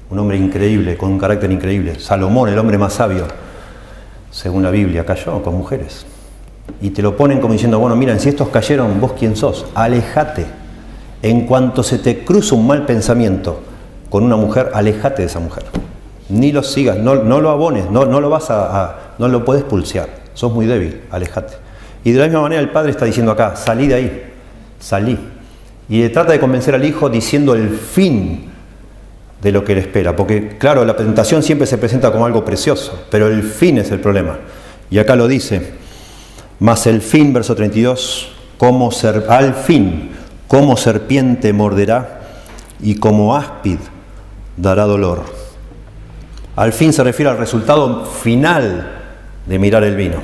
Speaker 1: un hombre increíble, con un carácter increíble. Salomón, el hombre más sabio, según la Biblia, cayó con mujeres. Y te lo ponen como diciendo, bueno, miren, si estos cayeron, ¿vos quién sos? Alejate. En cuanto se te cruza un mal pensamiento con una mujer, alejate de esa mujer. Ni lo sigas, no lo abones, no lo puedes pulsear. Sos muy débil, alejate. Y de la misma manera el Padre está diciendo acá, salí de ahí, salí. Y trata de convencer al Hijo diciendo el fin de lo que le espera, porque claro, la tentación siempre se presenta como algo precioso, pero el fin es el problema. Y acá lo dice, mas el fin, verso 32, al fin, como serpiente morderá y como áspid dará dolor. Al fin se refiere al resultado final de mirar el vino.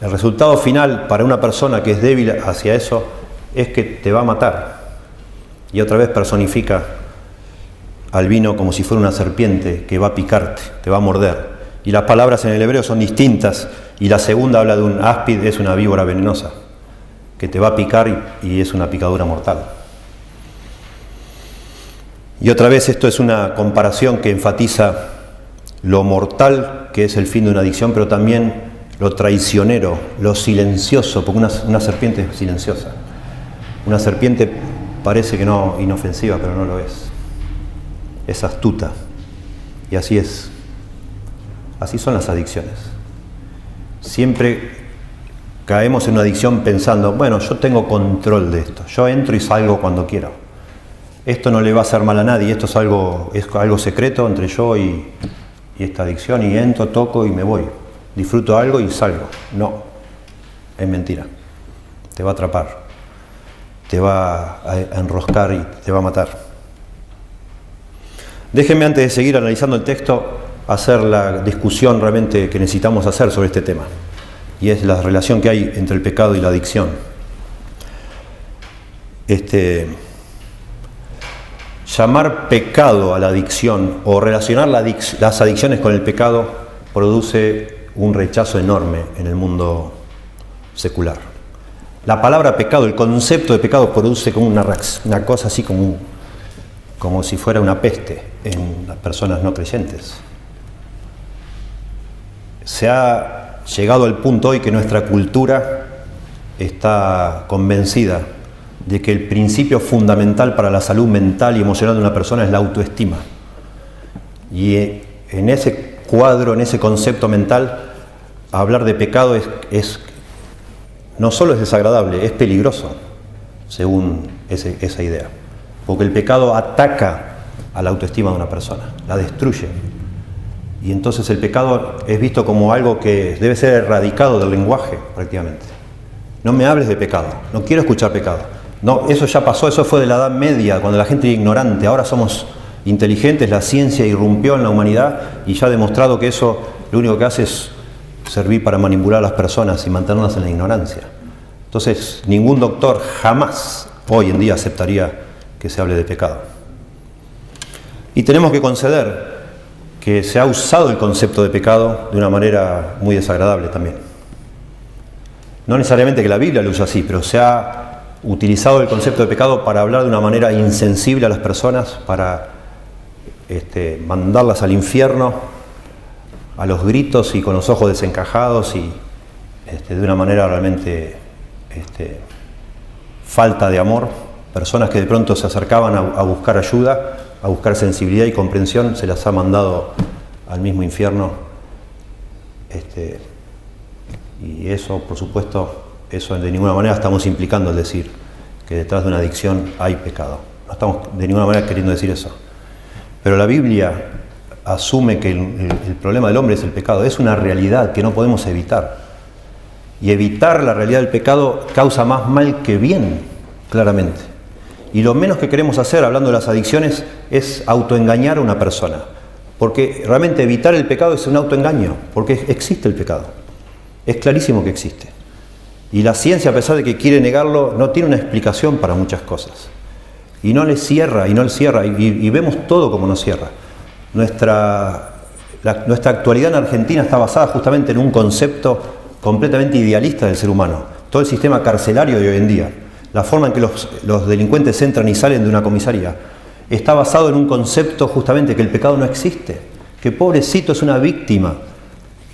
Speaker 1: El resultado final para una persona que es débil hacia eso es que te va a matar. Y otra vez personifica al vino como si fuera una serpiente que va a picarte, te va a morder. Y las palabras en el hebreo son distintas, y la segunda habla de un áspid, es una víbora venenosa, que te va a picar y es una picadura mortal. Y otra vez esto es una comparación que enfatiza lo mortal que es el fin de una adicción, pero también lo traicionero, lo silencioso, porque una serpiente es silenciosa. Una serpiente parece que no inofensiva, pero no lo es. Es astuta. Y así es. Así son las adicciones. Siempre caemos en una adicción pensando, bueno, yo tengo control de esto. Yo entro y salgo cuando quiero. Esto no le va a hacer mal a nadie. Esto es algo secreto entre yo y esta adicción. Y entro, toco y me voy. Disfruto algo y salgo. No. Es mentira. Te va a atrapar. Te va a enroscar y te va a matar. Déjenme, antes de seguir analizando el texto, hacer la discusión realmente que necesitamos hacer sobre este tema, y es la relación que hay entre el pecado y la adicción. llamar pecado a la adicción o relacionar las adicciones con el pecado produce un rechazo enorme en el mundo secular. La palabra pecado, el concepto de pecado produce como una cosa así como si fuera una peste en las personas no creyentes. Se ha llegado al punto hoy que nuestra cultura está convencida de que el principio fundamental para la salud mental y emocional de una persona es la autoestima. Y en ese cuadro, en ese concepto mental, hablar de pecado no solo es desagradable, es peligroso, según esa idea. Porque el pecado ataca a la autoestima de una persona, la destruye. Y entonces el pecado es visto como algo que debe ser erradicado del lenguaje, prácticamente. No me hables de pecado, no quiero escuchar pecado. No, eso ya pasó, eso fue de la Edad Media, cuando la gente era ignorante. Ahora somos inteligentes, la ciencia irrumpió en la humanidad y ya ha demostrado que eso lo único que hace es servir para manipular a las personas y mantenerlas en la ignorancia. Entonces, ningún doctor jamás hoy en día aceptaría que se hable de pecado. Y tenemos que conceder que se ha usado el concepto de pecado de una manera muy desagradable también. No necesariamente que la Biblia lo usa así, pero se ha utilizado el concepto de pecado para hablar de una manera insensible a las personas, para mandarlas al infierno a los gritos y con los ojos desencajados y de una manera realmente falta de amor. Personas que de pronto se acercaban a buscar ayuda, a buscar sensibilidad y comprensión, se las ha mandado al mismo infierno. Y eso, por supuesto, eso de ninguna manera estamos implicando al decir que detrás de una adicción hay pecado. No estamos de ninguna manera queriendo decir eso. Pero la Biblia asume que el problema del hombre es el pecado. Es una realidad que no podemos evitar. Y evitar la realidad del pecado causa más mal que bien, claramente. Y lo menos que queremos hacer, hablando de las adicciones, es autoengañar a una persona. Porque realmente evitar el pecado es un autoengaño, porque existe el pecado. Es clarísimo que existe. Y la ciencia, a pesar de que quiere negarlo, no tiene una explicación para muchas cosas. Y no le cierra, y vemos todo como nos cierra. Nuestra actualidad en Argentina está basada justamente en un concepto completamente idealista del ser humano. Todo el sistema carcelario de hoy en día, la forma en que los delincuentes entran y salen de una comisaría, está basado en un concepto justamente que el pecado no existe, que pobrecito es una víctima,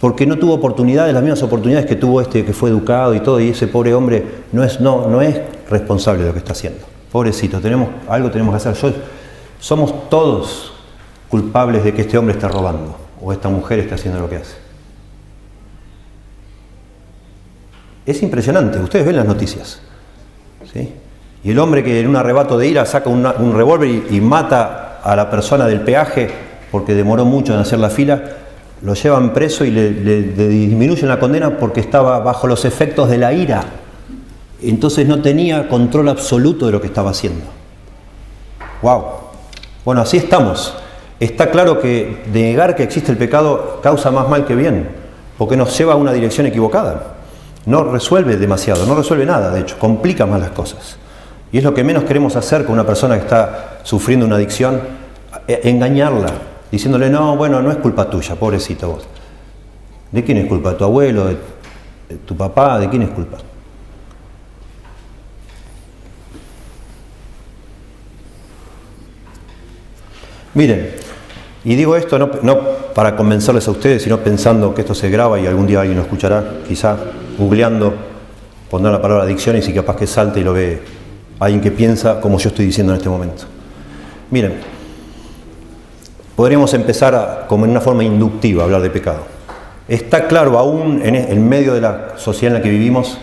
Speaker 1: porque no tuvo oportunidades, las mismas oportunidades que tuvo que fue educado y todo, y ese pobre hombre no es responsable de lo que está haciendo. Pobrecito, algo tenemos que hacer. Somos todos culpables de que este hombre está robando, o esta mujer está haciendo lo que hace. Es impresionante, ustedes ven las noticias, ¿sí? Y el hombre que en un arrebato de ira saca un revólver y mata a la persona del peaje porque demoró mucho en hacer la fila, lo llevan preso y le disminuyen la condena porque estaba bajo los efectos de la ira. Entonces no tenía control absoluto de lo que estaba haciendo. ¡Wow! Bueno, así estamos. Está claro que negar que existe el pecado causa más mal que bien, porque nos lleva a una dirección equivocada. No resuelve demasiado, no resuelve nada, de hecho, complica más las cosas. Y es lo que menos queremos hacer con una persona que está sufriendo una adicción, engañarla, diciéndole, no, bueno, no es culpa tuya, pobrecito vos. ¿De quién es culpa? ¿De tu abuelo? ¿De tu papá? ¿De quién es culpa? Miren, y digo esto no para convencerles a ustedes, sino pensando que esto se graba y algún día alguien lo escuchará, quizá googleando, pondrá la palabra adicciones y capaz que salte y lo ve alguien que piensa como yo estoy diciendo en este momento. Miren, podríamos empezar como en una forma inductiva a hablar de pecado. Está claro aún en medio de la sociedad en la que vivimos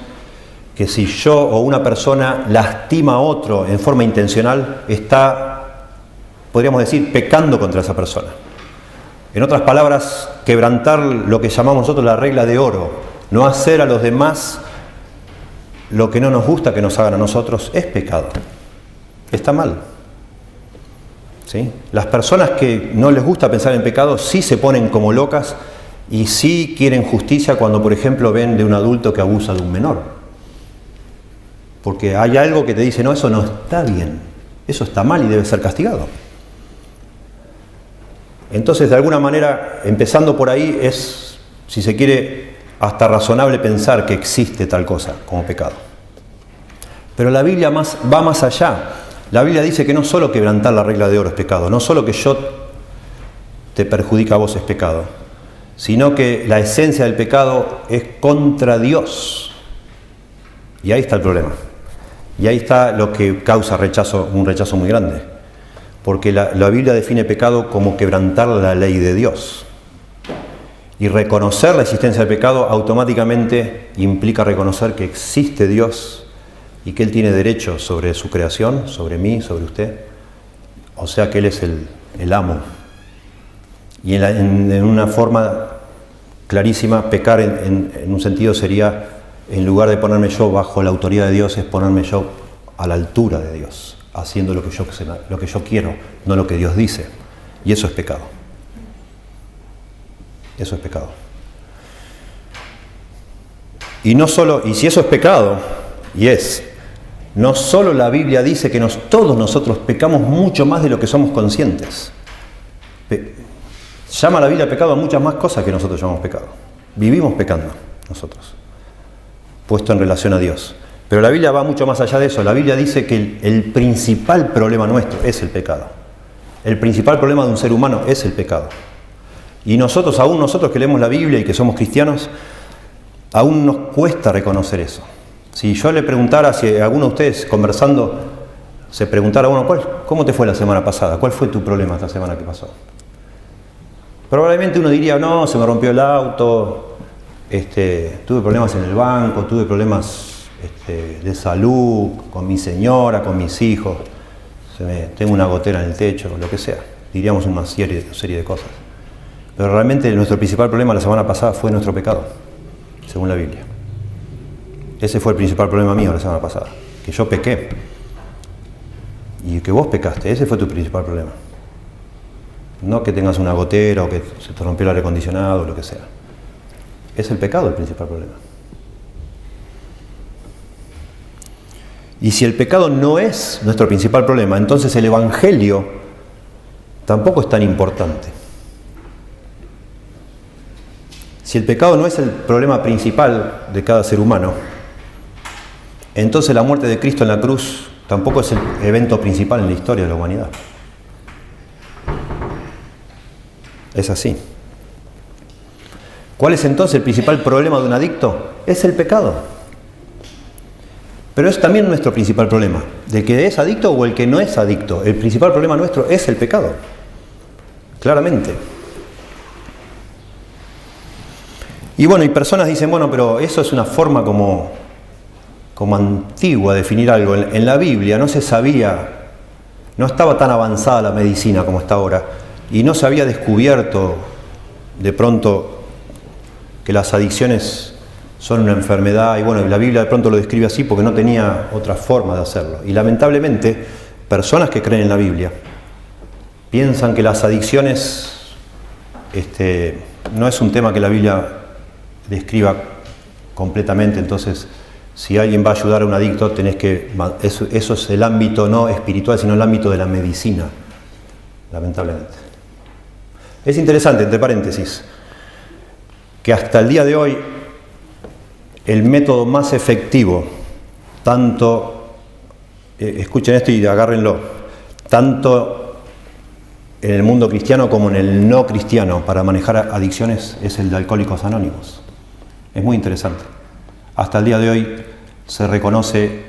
Speaker 1: que si yo o una persona lastima a otro en forma intencional, está, podríamos decir, pecando contra esa persona. En otras palabras, quebrantar lo que llamamos nosotros la regla de oro, no hacer a los demás lo que no nos gusta que nos hagan a nosotros, es pecado. Está mal. ¿Sí? Las personas que no les gusta pensar en pecado sí se ponen como locas y sí quieren justicia cuando, por ejemplo, ven de un adulto que abusa de un menor. Porque hay algo que te dice, no, eso no está bien, eso está mal y debe ser castigado. Entonces, de alguna manera, empezando por ahí, es, si se quiere, hasta razonable pensar que existe tal cosa como pecado. Pero la Biblia va más allá. La Biblia dice que no solo quebrantar la regla de oro es pecado, no solo que yo te perjudica a vos es pecado, sino que la esencia del pecado es contra Dios. Y ahí está el problema. Y ahí está lo que causa un rechazo muy grande. Porque la Biblia define pecado como quebrantar la ley de Dios. Y reconocer la existencia del pecado automáticamente implica reconocer que existe Dios y que Él tiene derecho sobre su creación, sobre mí, sobre usted. O sea que Él es el amo. Y en una forma clarísima, pecar en un sentido sería, en lugar de ponerme yo bajo la autoridad de Dios, es ponerme yo a la altura de Dios, haciendo lo que yo quiero, no lo que Dios dice. Y eso es pecado. Eso es pecado. Y si eso es pecado, no solo la Biblia dice que todos nosotros pecamos mucho más de lo que somos conscientes. Llama la Biblia pecado a muchas más cosas que nosotros llamamos pecado. Vivimos pecando nosotros, puesto en relación a Dios. Pero la Biblia va mucho más allá de eso. La Biblia dice que el principal problema nuestro es el pecado. El principal problema de un ser humano es el pecado. Y aún nosotros que leemos la Biblia y que somos cristianos, aún nos cuesta reconocer eso. Si yo le preguntara, si alguno de ustedes conversando, se preguntara, bueno, ¿cómo te fue la semana pasada? ¿Cuál fue tu problema esta semana que pasó? Probablemente uno diría, no, se me rompió el auto, tuve problemas en el banco, tuve problemas de salud, con mi señora, con mis hijos, tengo una gotera en el techo, lo que sea. Diríamos una serie de cosas. Pero realmente nuestro principal problema la semana pasada fue nuestro pecado, según la Biblia. Ese fue el principal problema mío la semana pasada, que yo pequé. Y que vos pecaste, ese fue tu principal problema. No que tengas una gotera o que se te rompió el aire acondicionado o lo que sea. Es el pecado el principal problema. Y si el pecado no es nuestro principal problema, entonces el Evangelio tampoco es tan importante. Si el pecado no es el problema principal de cada ser humano, entonces la muerte de Cristo en la cruz tampoco es el evento principal en la historia de la humanidad. Es así. ¿Cuál es entonces el principal problema de un adicto? Es el pecado. Pero es también nuestro principal problema. ¿Del que es adicto o el que no es adicto? El principal problema nuestro es el pecado. Claramente. Y bueno, y personas dicen, bueno, pero eso es una forma como antigua de definir algo. En la Biblia no se sabía, no estaba tan avanzada la medicina como está ahora. Y no se había descubierto de pronto que las adicciones son una enfermedad, y bueno, la Biblia de pronto lo describe así porque no tenía otra forma de hacerlo. Y lamentablemente, personas que creen en la Biblia piensan que las adicciones no es un tema que la Biblia describa completamente, entonces si alguien va a ayudar a un adicto, eso es el ámbito no espiritual, sino el ámbito de la medicina, lamentablemente. Es interesante, entre paréntesis, que hasta el día de hoy el método más efectivo, escuchen esto y agárrenlo, tanto en el mundo cristiano como en el no cristiano para manejar adicciones, es el de Alcohólicos Anónimos. Es muy interesante. Hasta el día de hoy se reconoce,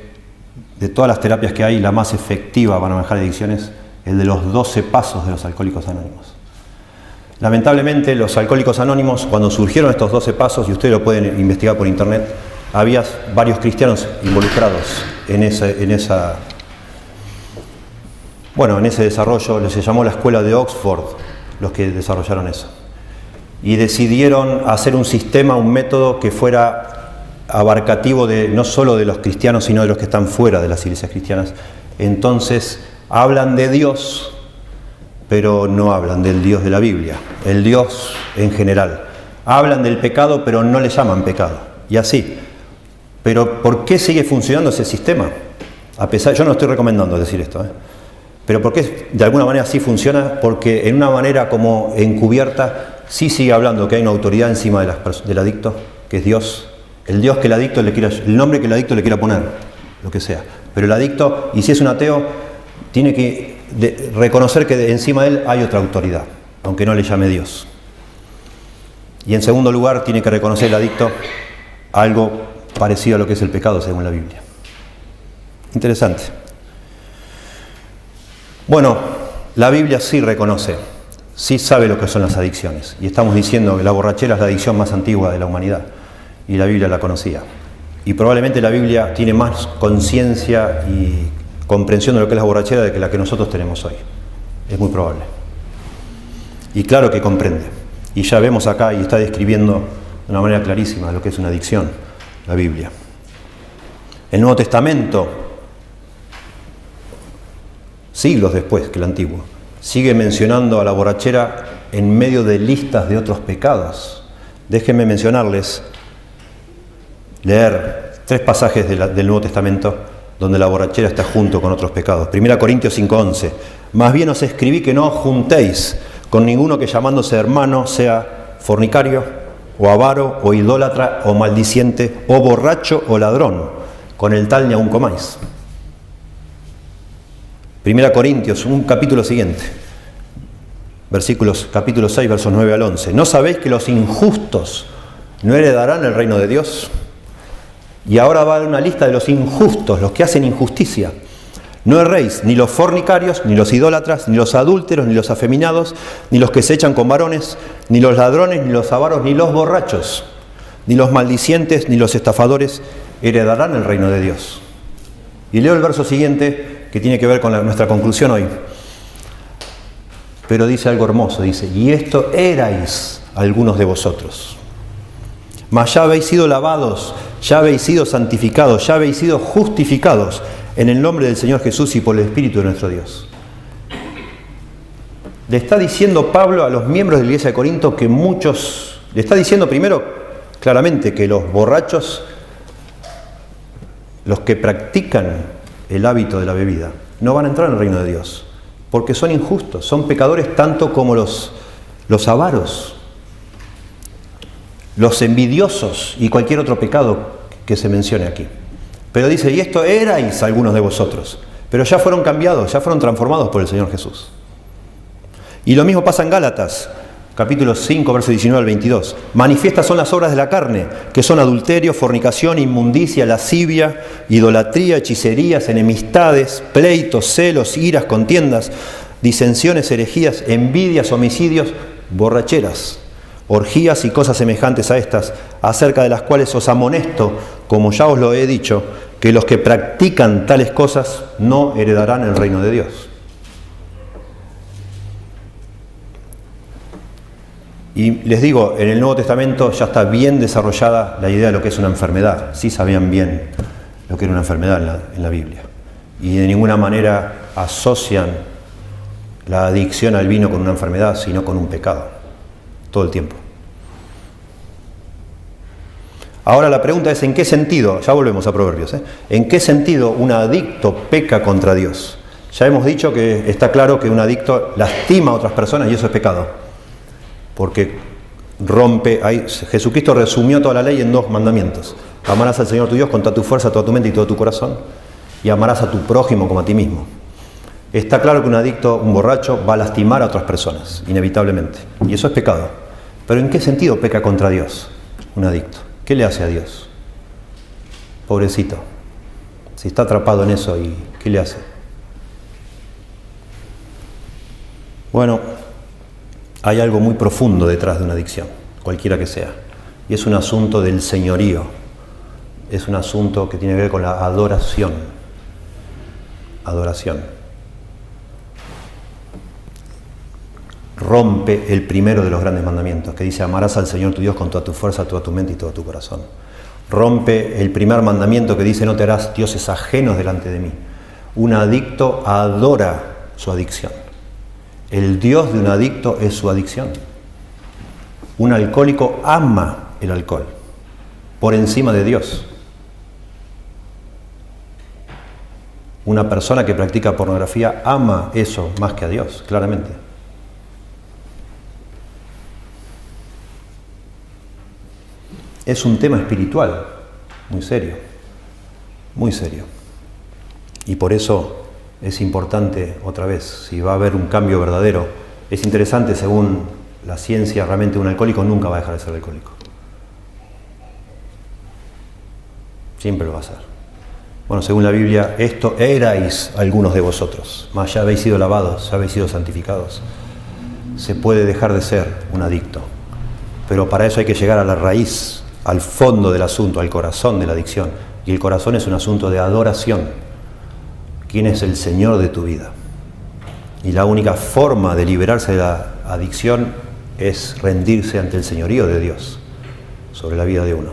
Speaker 1: de todas las terapias que hay, la más efectiva para manejar adicciones, el de los 12 pasos de los Alcohólicos Anónimos. Lamentablemente, los Alcohólicos Anónimos, cuando surgieron estos 12 pasos, y ustedes lo pueden investigar por internet, había varios cristianos involucrados en ese desarrollo. Se llamó la Escuela de Oxford, los que desarrollaron eso. Y decidieron hacer un sistema, un método que fuera abarcativo no solo de los cristianos, sino de los que están fuera de las iglesias cristianas. Entonces, hablan de Dios, pero no hablan del Dios de la Biblia, el Dios en general. Hablan del pecado, pero no le llaman pecado. Y así, Pero ¿por qué sigue funcionando ese sistema? A pesar, yo no estoy recomendando decir esto, pero ¿por qué de alguna manera sí funciona? Porque en una manera como encubierta sí sigue hablando que hay una autoridad encima del adicto, que es Dios. El Dios que el adicto le quiera, el nombre que el adicto le quiera poner, lo que sea. Pero el adicto, y si es un ateo, tiene que reconocer que encima de él hay otra autoridad, aunque no le llame Dios. Y en segundo lugar, tiene que reconocer el adicto algo parecido a lo que es el pecado según la Biblia. Interesante. Bueno, la Biblia sí reconoce, sí sabe lo que son las adicciones. Y estamos diciendo que la borrachera es la adicción más antigua de la humanidad. Y la Biblia la conocía. Y probablemente la Biblia tiene más conciencia y comprensión de lo que es la borrachera de que la que nosotros tenemos hoy. Es muy probable. Y claro que comprende. Y ya vemos acá y está describiendo de una manera clarísima lo que es una adicción, la Biblia. El Nuevo Testamento, siglos después que el Antiguo, sigue mencionando a la borrachera en medio de listas de otros pecados. Déjenme mencionarles, leer 3 pasajes del Nuevo Testamento donde la borrachera está junto con otros pecados. 1 Corintios 5:11. Más bien os escribí que no os juntéis con ninguno que llamándose hermano sea fornicario, o avaro, o idólatra, o maldiciente, o borracho, o ladrón. Con el tal ni aun comáis. 1 Corintios, un capítulo siguiente. Capítulo 6, versos 9 al 11. ¿No sabéis que los injustos no heredarán el reino de Dios? Y ahora va a dar una lista de los injustos, los que hacen injusticia. No erréis, ni los fornicarios, ni los idólatras, ni los adúlteros, ni los afeminados, ni los que se echan con varones, ni los ladrones, ni los avaros, ni los borrachos, ni los maldicientes, ni los estafadores heredarán el reino de Dios. Y leo el verso siguiente, que tiene que ver con nuestra conclusión hoy. Pero dice algo hermoso, dice, y esto erais algunos de vosotros. Mas ya habéis sido lavados, ya habéis sido santificados, ya habéis sido justificados en el nombre del Señor Jesús y por el Espíritu de nuestro Dios. Le está diciendo Pablo a los miembros de la iglesia de Corinto que muchos, le está diciendo primero claramente que los borrachos, los que practican el hábito de la bebida, no van a entrar en el reino de Dios, porque son injustos, son pecadores tanto como los avaros, los envidiosos y cualquier otro pecado que se mencione aquí. Pero dice, y esto erais algunos de vosotros, pero ya fueron cambiados, ya fueron transformados por el Señor Jesús. Y lo mismo pasa en Gálatas, capítulo 5, verso 19 al 22. Manifiestas son las obras de la carne, que son adulterio, fornicación, inmundicia, lascivia, idolatría, hechicerías, enemistades, pleitos, celos, iras, contiendas, disensiones, herejías, envidias, homicidios, borracheras, orgías y cosas semejantes a estas, acerca de las cuales os amonesto, como ya os lo he dicho, que los que practican tales cosas no heredarán el reino de Dios. Y les digo, en el Nuevo Testamento ya está bien desarrollada la idea de lo que es una enfermedad. Sí sabían bien lo que era una enfermedad en la Biblia. Y de ninguna manera asocian la adicción al vino con una enfermedad, sino con un pecado. Todo el tiempo. Ahora la pregunta es, ¿en qué sentido? Ya volvemos a Proverbios. ¿En qué sentido un adicto peca contra Dios? Ya hemos dicho que está claro que un adicto lastima a otras personas y eso es pecado. Porque rompe, Jesucristo resumió toda la ley en 2 mandamientos. Amarás al Señor tu Dios con toda tu fuerza, toda tu mente y todo tu corazón. Y amarás a tu prójimo como a ti mismo. Está claro que un adicto, un borracho, va a lastimar a otras personas, inevitablemente. Y eso es pecado. Pero ¿en qué sentido peca contra Dios un adicto? ¿Qué le hace a Dios? Pobrecito. Si está atrapado en eso, ¿y qué le hace? Bueno, hay algo muy profundo detrás de una adicción, cualquiera que sea. Y es un asunto del señorío. Es un asunto que tiene que ver con la adoración. Adoración. Rompe el primero de los grandes mandamientos, que dice, amarás al Señor tu Dios con toda tu fuerza, toda tu mente y todo tu corazón. Rompe el primer mandamiento que dice, no te harás dioses ajenos delante de mí. Un adicto adora su adicción. El Dios de un adicto es su adicción. Un alcohólico ama el alcohol por encima de Dios. Una persona que practica pornografía ama eso más que a Dios, claramente. Es un tema espiritual, muy serio, muy serio. Y por eso es importante, otra vez, si va a haber un cambio verdadero, es interesante, según la ciencia, realmente un alcohólico nunca va a dejar de ser alcohólico. Siempre lo va a ser. Bueno, según la Biblia, esto erais algunos de vosotros, mas ya habéis sido lavados, ya habéis sido santificados. Se puede dejar de ser un adicto, pero para eso hay que llegar a la raíz, al fondo del asunto, al corazón de la adicción. Y el corazón es un asunto de adoración. ¿Quién es el Señor de tu vida? Y la única forma de liberarse de la adicción es rendirse ante el señorío de Dios sobre la vida de uno.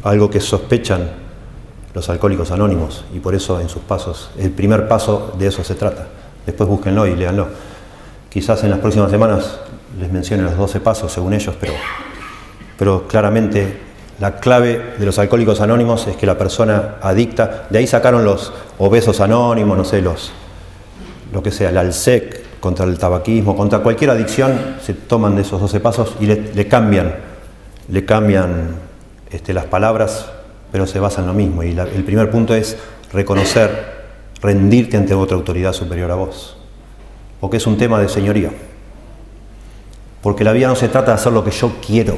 Speaker 1: Algo que sospechan los alcohólicos anónimos, y por eso en sus pasos, el primer paso de eso se trata. Después búsquenlo y léanlo. Quizás en las próximas semanas les mencione los 12 pasos según ellos, pero claramente la clave de los alcohólicos anónimos es que la persona adicta, de ahí sacaron los obesos anónimos, no sé, lo que sea, el ALSEC, contra el tabaquismo, contra cualquier adicción, se toman de esos 12 pasos y le cambian las palabras, pero se basan en lo mismo. Y el primer punto es reconocer, rendirte ante otra autoridad superior a vos, porque es un tema de señorío. Porque la vida no se trata de hacer lo que yo quiero,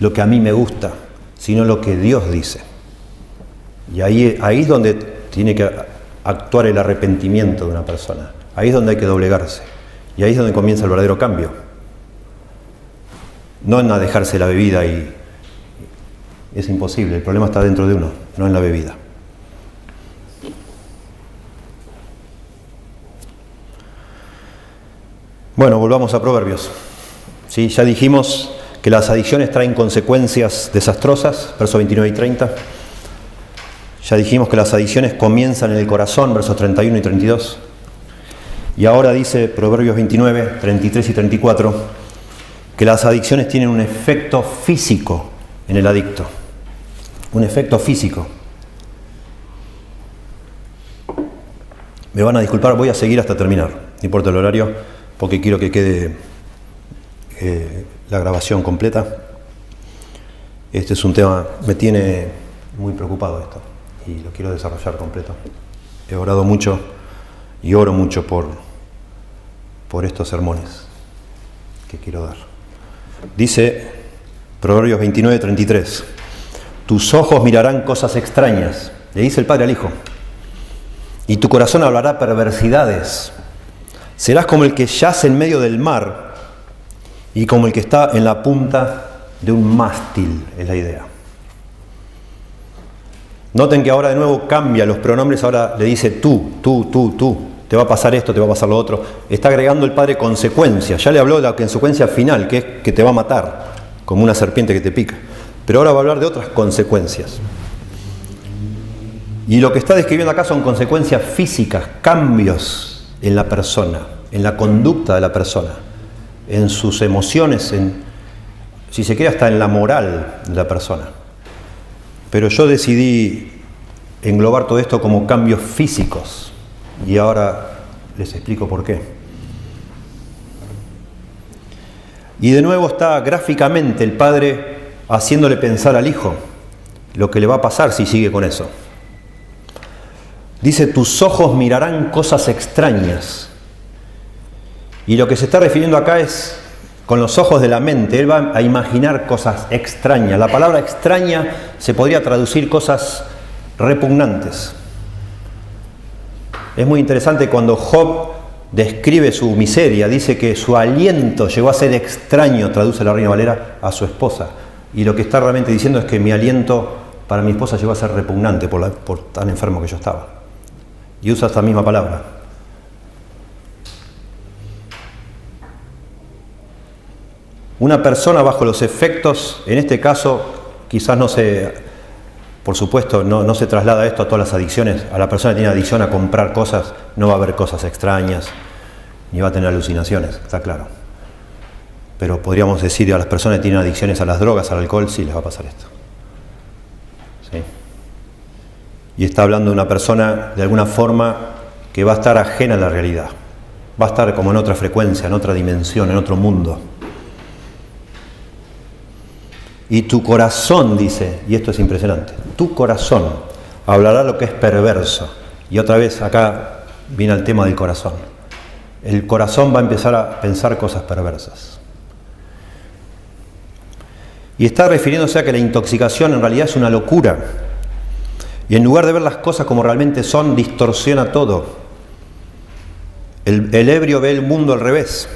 Speaker 1: lo que a mí me gusta, sino lo que Dios dice. Y ahí es donde tiene que actuar el arrepentimiento de una persona. Ahí es donde hay que doblegarse. Y ahí es donde comienza el verdadero cambio. No en dejarse la bebida y es imposible. El problema está dentro de uno, no en la bebida. Bueno, volvamos a Proverbios. Sí, ya dijimos que las adicciones traen consecuencias desastrosas, versos 29 y 30. Ya dijimos que las adicciones comienzan en el corazón, versos 31 y 32. Y ahora dice Proverbios 29, 33 y 34, que las adicciones tienen un efecto físico en el adicto. Un efecto físico. Me van a disculpar, voy a seguir hasta terminar, no importa el horario, porque quiero que quede la grabación completa. Este es un tema, me tiene muy preocupado esto, y lo quiero desarrollar completo. He orado mucho y oro mucho por estos sermones que quiero dar. Dice Proverbios 29, 33, tus ojos mirarán cosas extrañas, le dice el Padre al Hijo, y tu corazón hablará perversidades. Serás como el que yace en medio del mar y como el que está en la punta de un mástil, es la idea. Noten que ahora de nuevo cambia los pronombres, ahora le dice tú. Te va a pasar esto, te va a pasar lo otro. Está agregando el Padre consecuencias. Ya le habló de la consecuencia final, que es que te va a matar, como una serpiente que te pica. Pero ahora va a hablar de otras consecuencias. Y lo que está describiendo acá son consecuencias físicas, cambios en la persona, en la conducta de la persona, en sus emociones, si se quiere hasta en la moral de la persona. Pero yo decidí englobar todo esto como cambios físicos. Y ahora les explico por qué. Y de nuevo está gráficamente el Padre haciéndole pensar al Hijo lo que le va a pasar si sigue con eso. Dice, tus ojos mirarán cosas extrañas. Y lo que se está refiriendo acá es con los ojos de la mente. Él va a imaginar cosas extrañas. La palabra extraña se podría traducir cosas repugnantes. Es muy interesante cuando Job describe su miseria, dice que su aliento llegó a ser extraño, traduce la Reina Valera, a su esposa. Y lo que está realmente diciendo es que mi aliento para mi esposa llegó a ser repugnante por tan enfermo que yo estaba. Y usa esta misma palabra. Una persona bajo los efectos, en este caso, quizás no se... Por supuesto, no se traslada esto a todas las adicciones. A la persona que tiene adicción a comprar cosas, no va a haber cosas extrañas, ni va a tener alucinaciones, está claro. Pero podríamos decir a las personas que tienen adicciones a las drogas, al alcohol, sí les va a pasar esto. ¿Sí? Y está hablando de una persona, de alguna forma, que va a estar ajena a la realidad. Va a estar como en otra frecuencia, en otra dimensión, en otro mundo. Y tu corazón, dice, y esto es impresionante, tu corazón hablará lo que es perverso. Y otra vez acá viene el tema del corazón. El corazón va a empezar a pensar cosas perversas. Y está refiriéndose a que la intoxicación en realidad es una locura. Y en lugar de ver las cosas como realmente son, distorsiona todo. El ebrio ve el mundo al revés.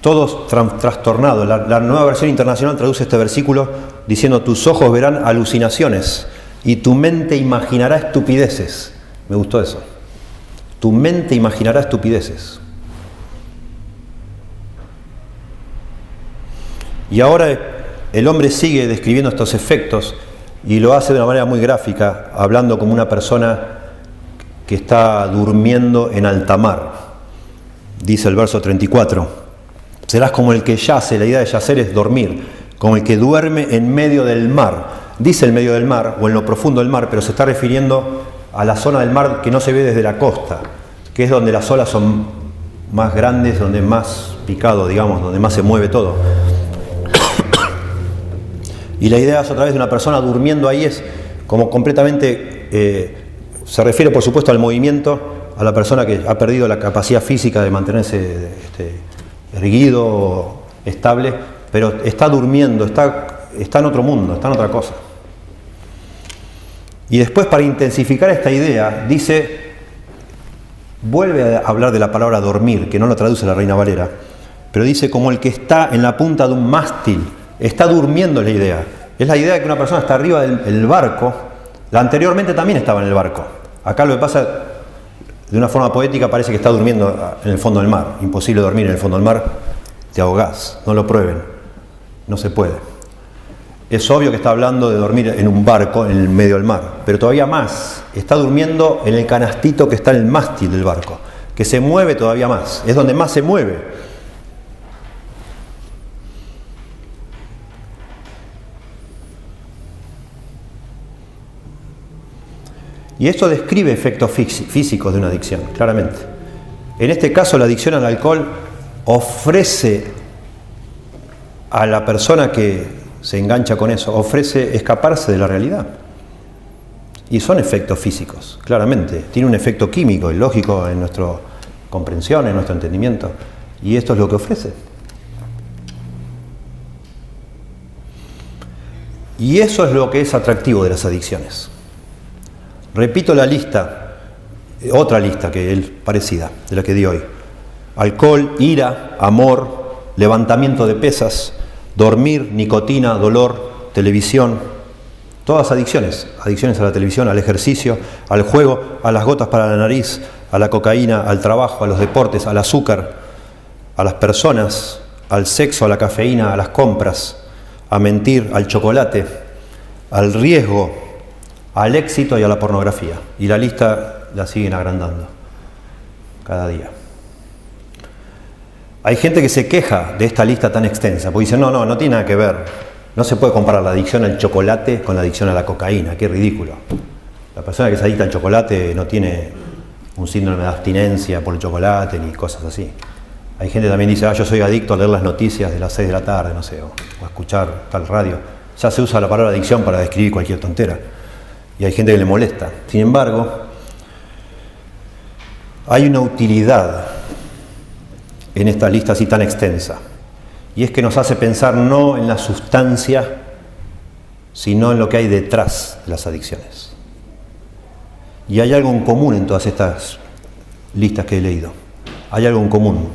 Speaker 1: Todo trastornado. La Nueva Versión Internacional traduce este versículo diciendo: tus ojos verán alucinaciones y tu mente imaginará estupideces. Me gustó eso. Tu mente imaginará estupideces. Y ahora el hombre sigue describiendo estos efectos y lo hace de una manera muy gráfica, hablando como una persona que está durmiendo en alta mar. Dice el verso 34: serás como el que yace. La idea de yacer es dormir, como el que duerme en medio del mar. Dice el medio del mar o en lo profundo del mar, pero se está refiriendo a la zona del mar que no se ve desde la costa, que es donde las olas son más grandes, donde más picado, digamos, donde más se mueve todo. Y la idea es otra vez de una persona durmiendo ahí, es como completamente, se refiere por supuesto al movimiento, a la persona que ha perdido la capacidad física de mantenerse erguido, estable, pero está durmiendo, está en otro mundo, está en otra cosa. Y después, para intensificar esta idea, vuelve a hablar de la palabra dormir, que no lo traduce la Reina Valera, pero dice como el que está en la punta de un mástil. Está durmiendo la idea. Es la idea de que una persona está arriba del barco. La anteriormente también estaba en el barco. Acá lo que pasa, de una forma poética, parece que está durmiendo en el fondo del mar. Imposible dormir en el fondo del mar, te ahogás. No lo prueben. No se puede. Es obvio que está hablando de dormir en un barco en el medio del mar. Pero todavía más. Está durmiendo en el canastito que está en el mástil del barco, que se mueve todavía más. Es donde más se mueve. Y esto describe efectos físicos de una adicción, claramente. En este caso, la adicción al alcohol ofrece a la persona que se engancha con eso, ofrece escaparse de la realidad. Y son efectos físicos, claramente. Tiene un efecto químico y lógico en nuestra comprensión, en nuestro entendimiento. Y esto es lo que ofrece. Y eso es lo que es atractivo de las adicciones. Repito la lista, otra lista que es parecida de la que di hoy. Alcohol, ira, amor, levantamiento de pesas, dormir, nicotina, dolor, televisión. Todas adicciones. Adicciones a la televisión, al ejercicio, al juego, a las gotas para la nariz, a la cocaína, al trabajo, a los deportes, al azúcar, a las personas, al sexo, a la cafeína, a las compras, a mentir, al chocolate, al riesgo, al éxito y a la pornografía. Y la lista la siguen agrandando cada día. Hay gente que se queja de esta lista tan extensa, porque dice, no tiene nada que ver. No se puede comparar la adicción al chocolate con la adicción a la cocaína, qué ridículo. La persona que se adicta al chocolate no tiene un síndrome de abstinencia por el chocolate ni cosas así. Hay gente que también dice, yo soy adicto a leer las noticias de las 6 de la tarde, no sé, o a escuchar tal radio. Ya se usa la palabra adicción para describir cualquier tontera. Y hay gente que le molesta. Sin embargo, hay una utilidad en esta lista así tan extensa. Y es que nos hace pensar no en la sustancia, sino en lo que hay detrás de las adicciones. Y hay algo en común en todas estas listas que he leído. Hay algo en común.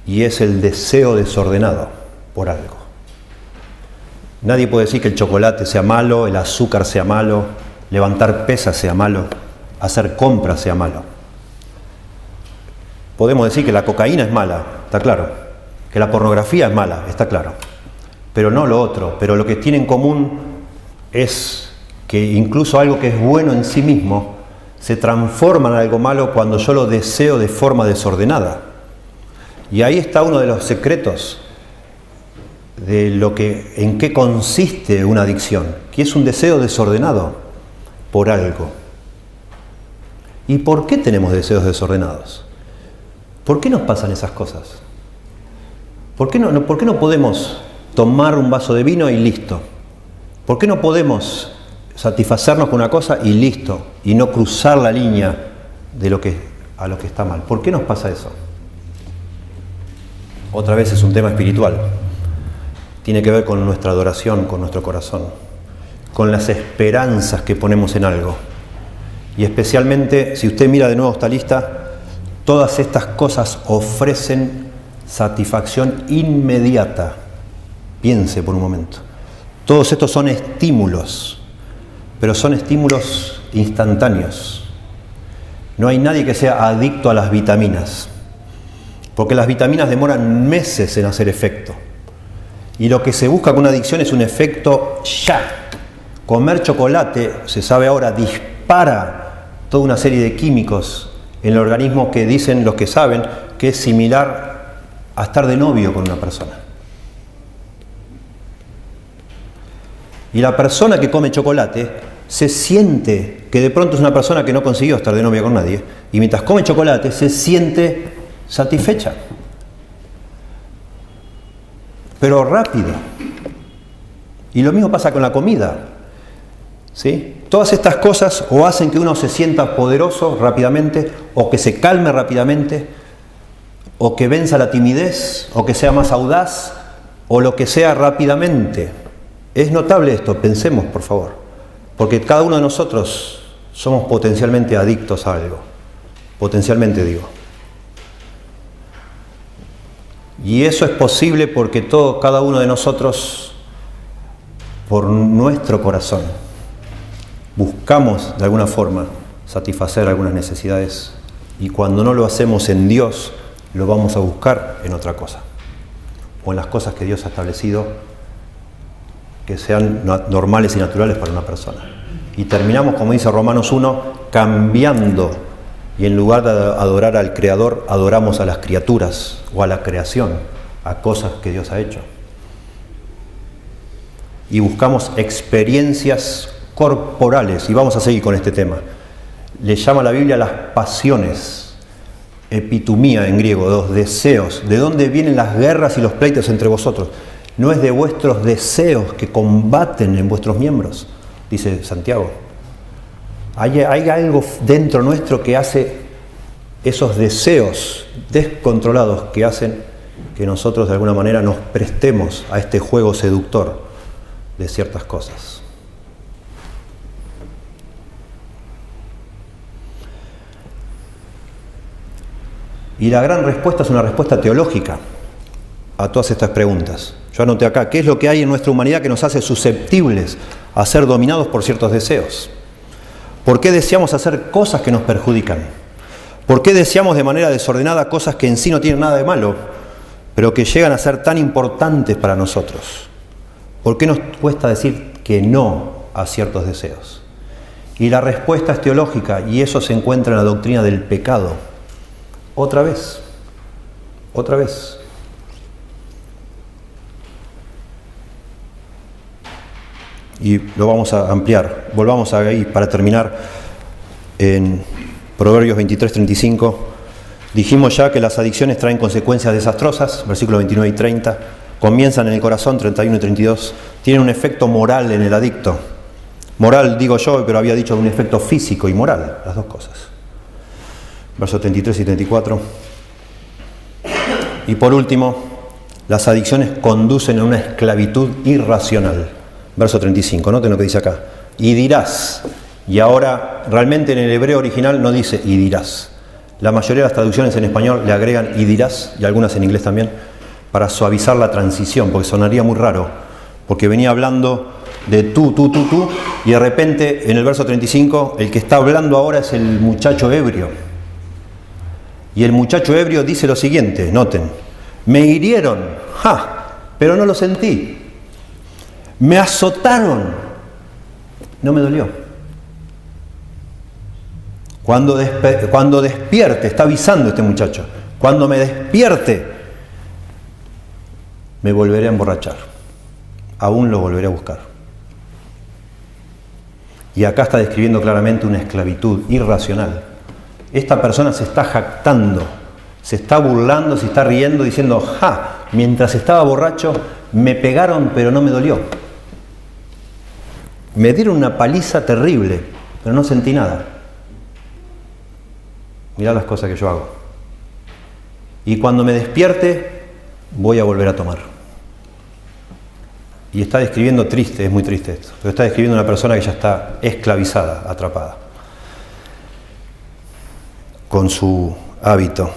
Speaker 1: Y es el deseo desordenado por algo. Nadie puede decir que el chocolate sea malo, el azúcar sea malo, levantar pesas sea malo, hacer compras sea malo. Podemos decir que la cocaína es mala, está claro. Que la pornografía es mala, está claro. Pero no lo otro. Pero lo que tiene en común es que incluso algo que es bueno en sí mismo se transforma en algo malo cuando yo lo deseo de forma desordenada. Y ahí está uno de los secretos en qué consiste una adicción, que es un deseo desordenado por algo. ¿Y por qué tenemos deseos desordenados? ¿Por qué nos pasan esas cosas? ¿Por qué no podemos tomar un vaso de vino y listo? ¿Por qué no podemos satisfacernos con una cosa y listo? Y no cruzar la línea de a lo que está mal. ¿Por qué nos pasa eso? Otra vez es un tema espiritual. Tiene que ver con nuestra adoración, con nuestro corazón, con las esperanzas que ponemos en algo. Y especialmente, si usted mira de nuevo esta lista, todas estas cosas ofrecen satisfacción inmediata. Piense por un momento. Todos estos son estímulos, pero son estímulos instantáneos. No hay nadie que sea adicto a las vitaminas, porque las vitaminas demoran meses en hacer efecto. Y lo que se busca con una adicción es un efecto ya. Comer chocolate, se sabe ahora, dispara toda una serie de químicos en el organismo que dicen los que saben que es similar a estar de novio con una persona. Y la persona que come chocolate se siente que de pronto es una persona que no consiguió estar de novia con nadie, y mientras come chocolate se siente satisfecha. Pero rápido. Y lo mismo pasa con la comida. ¿Sí? Todas estas cosas o hacen que uno se sienta poderoso rápidamente, o que se calme rápidamente, o que venza la timidez, o que sea más audaz, o lo que sea rápidamente. Es notable esto, pensemos por favor, porque cada uno de nosotros somos potencialmente adictos a algo. Potencialmente digo. Y eso es posible porque cada uno de nosotros, por nuestro corazón, buscamos de alguna forma satisfacer algunas necesidades, y cuando no lo hacemos en Dios, lo vamos a buscar en otra cosa, o en las cosas que Dios ha establecido que sean normales y naturales para una persona. Y terminamos, como dice Romanos 1, cambiando, y en lugar de adorar al Creador, adoramos a las criaturas o a la creación, a cosas que Dios ha hecho. Y buscamos experiencias corporales, y vamos a seguir con este tema. Le llama la Biblia las pasiones, epitumía en griego, los deseos. ¿De dónde vienen las guerras y los pleitos entre vosotros? No es de vuestros deseos que combaten en vuestros miembros, dice Santiago. Hay algo dentro nuestro que hace esos deseos descontrolados que hacen que nosotros de alguna manera nos prestemos a este juego seductor de ciertas cosas. Y la gran respuesta es una respuesta teológica a todas estas preguntas. Yo anoté acá, ¿qué es lo que hay en nuestra humanidad que nos hace susceptibles a ser dominados por ciertos deseos? ¿Por qué deseamos hacer cosas que nos perjudican? ¿Por qué deseamos de manera desordenada cosas que en sí no tienen nada de malo, pero que llegan a ser tan importantes para nosotros? ¿Por qué nos cuesta decir que no a ciertos deseos? Y la respuesta es teológica, y eso se encuentra en la doctrina del pecado. Otra vez. Y lo vamos a ampliar. Volvamos ahí para terminar en Proverbios 23-35. Dijimos ya que las adicciones traen consecuencias desastrosas, versículos 29 y 30. Comienzan en el corazón, 31 y 32. Tienen un efecto moral en el adicto. Moral, digo yo, pero había dicho un efecto físico y moral, las dos cosas. Versos 33 y 34. Y por último, las adicciones conducen a una esclavitud irracional. Verso 35, noten lo que dice acá. Y dirás. Y ahora, realmente en el hebreo original no dice y dirás. La mayoría de las traducciones en español le agregan y dirás, y algunas en inglés también, para suavizar la transición, porque sonaría muy raro, porque venía hablando de tú, y de repente en el verso 35, el que está hablando ahora es el muchacho ebrio. Y el muchacho ebrio dice lo siguiente, noten, me hirieron, pero no lo sentí. Me azotaron, no me dolió. Cuando despierte, está avisando este muchacho, cuando me despierte, me volveré a emborrachar. Aún lo volveré a buscar. Y acá está describiendo claramente una esclavitud irracional. Esta persona se está jactando, se está burlando, se está riendo, diciendo, ¡ja! Mientras estaba borracho, me pegaron, pero no me dolió. Me dieron una paliza terrible, pero no sentí nada. Mirá las cosas que yo hago. Y cuando me despierte, voy a volver a tomar. Y está describiendo triste, es muy triste esto, pero está describiendo una persona que ya está esclavizada, atrapada, con su hábito.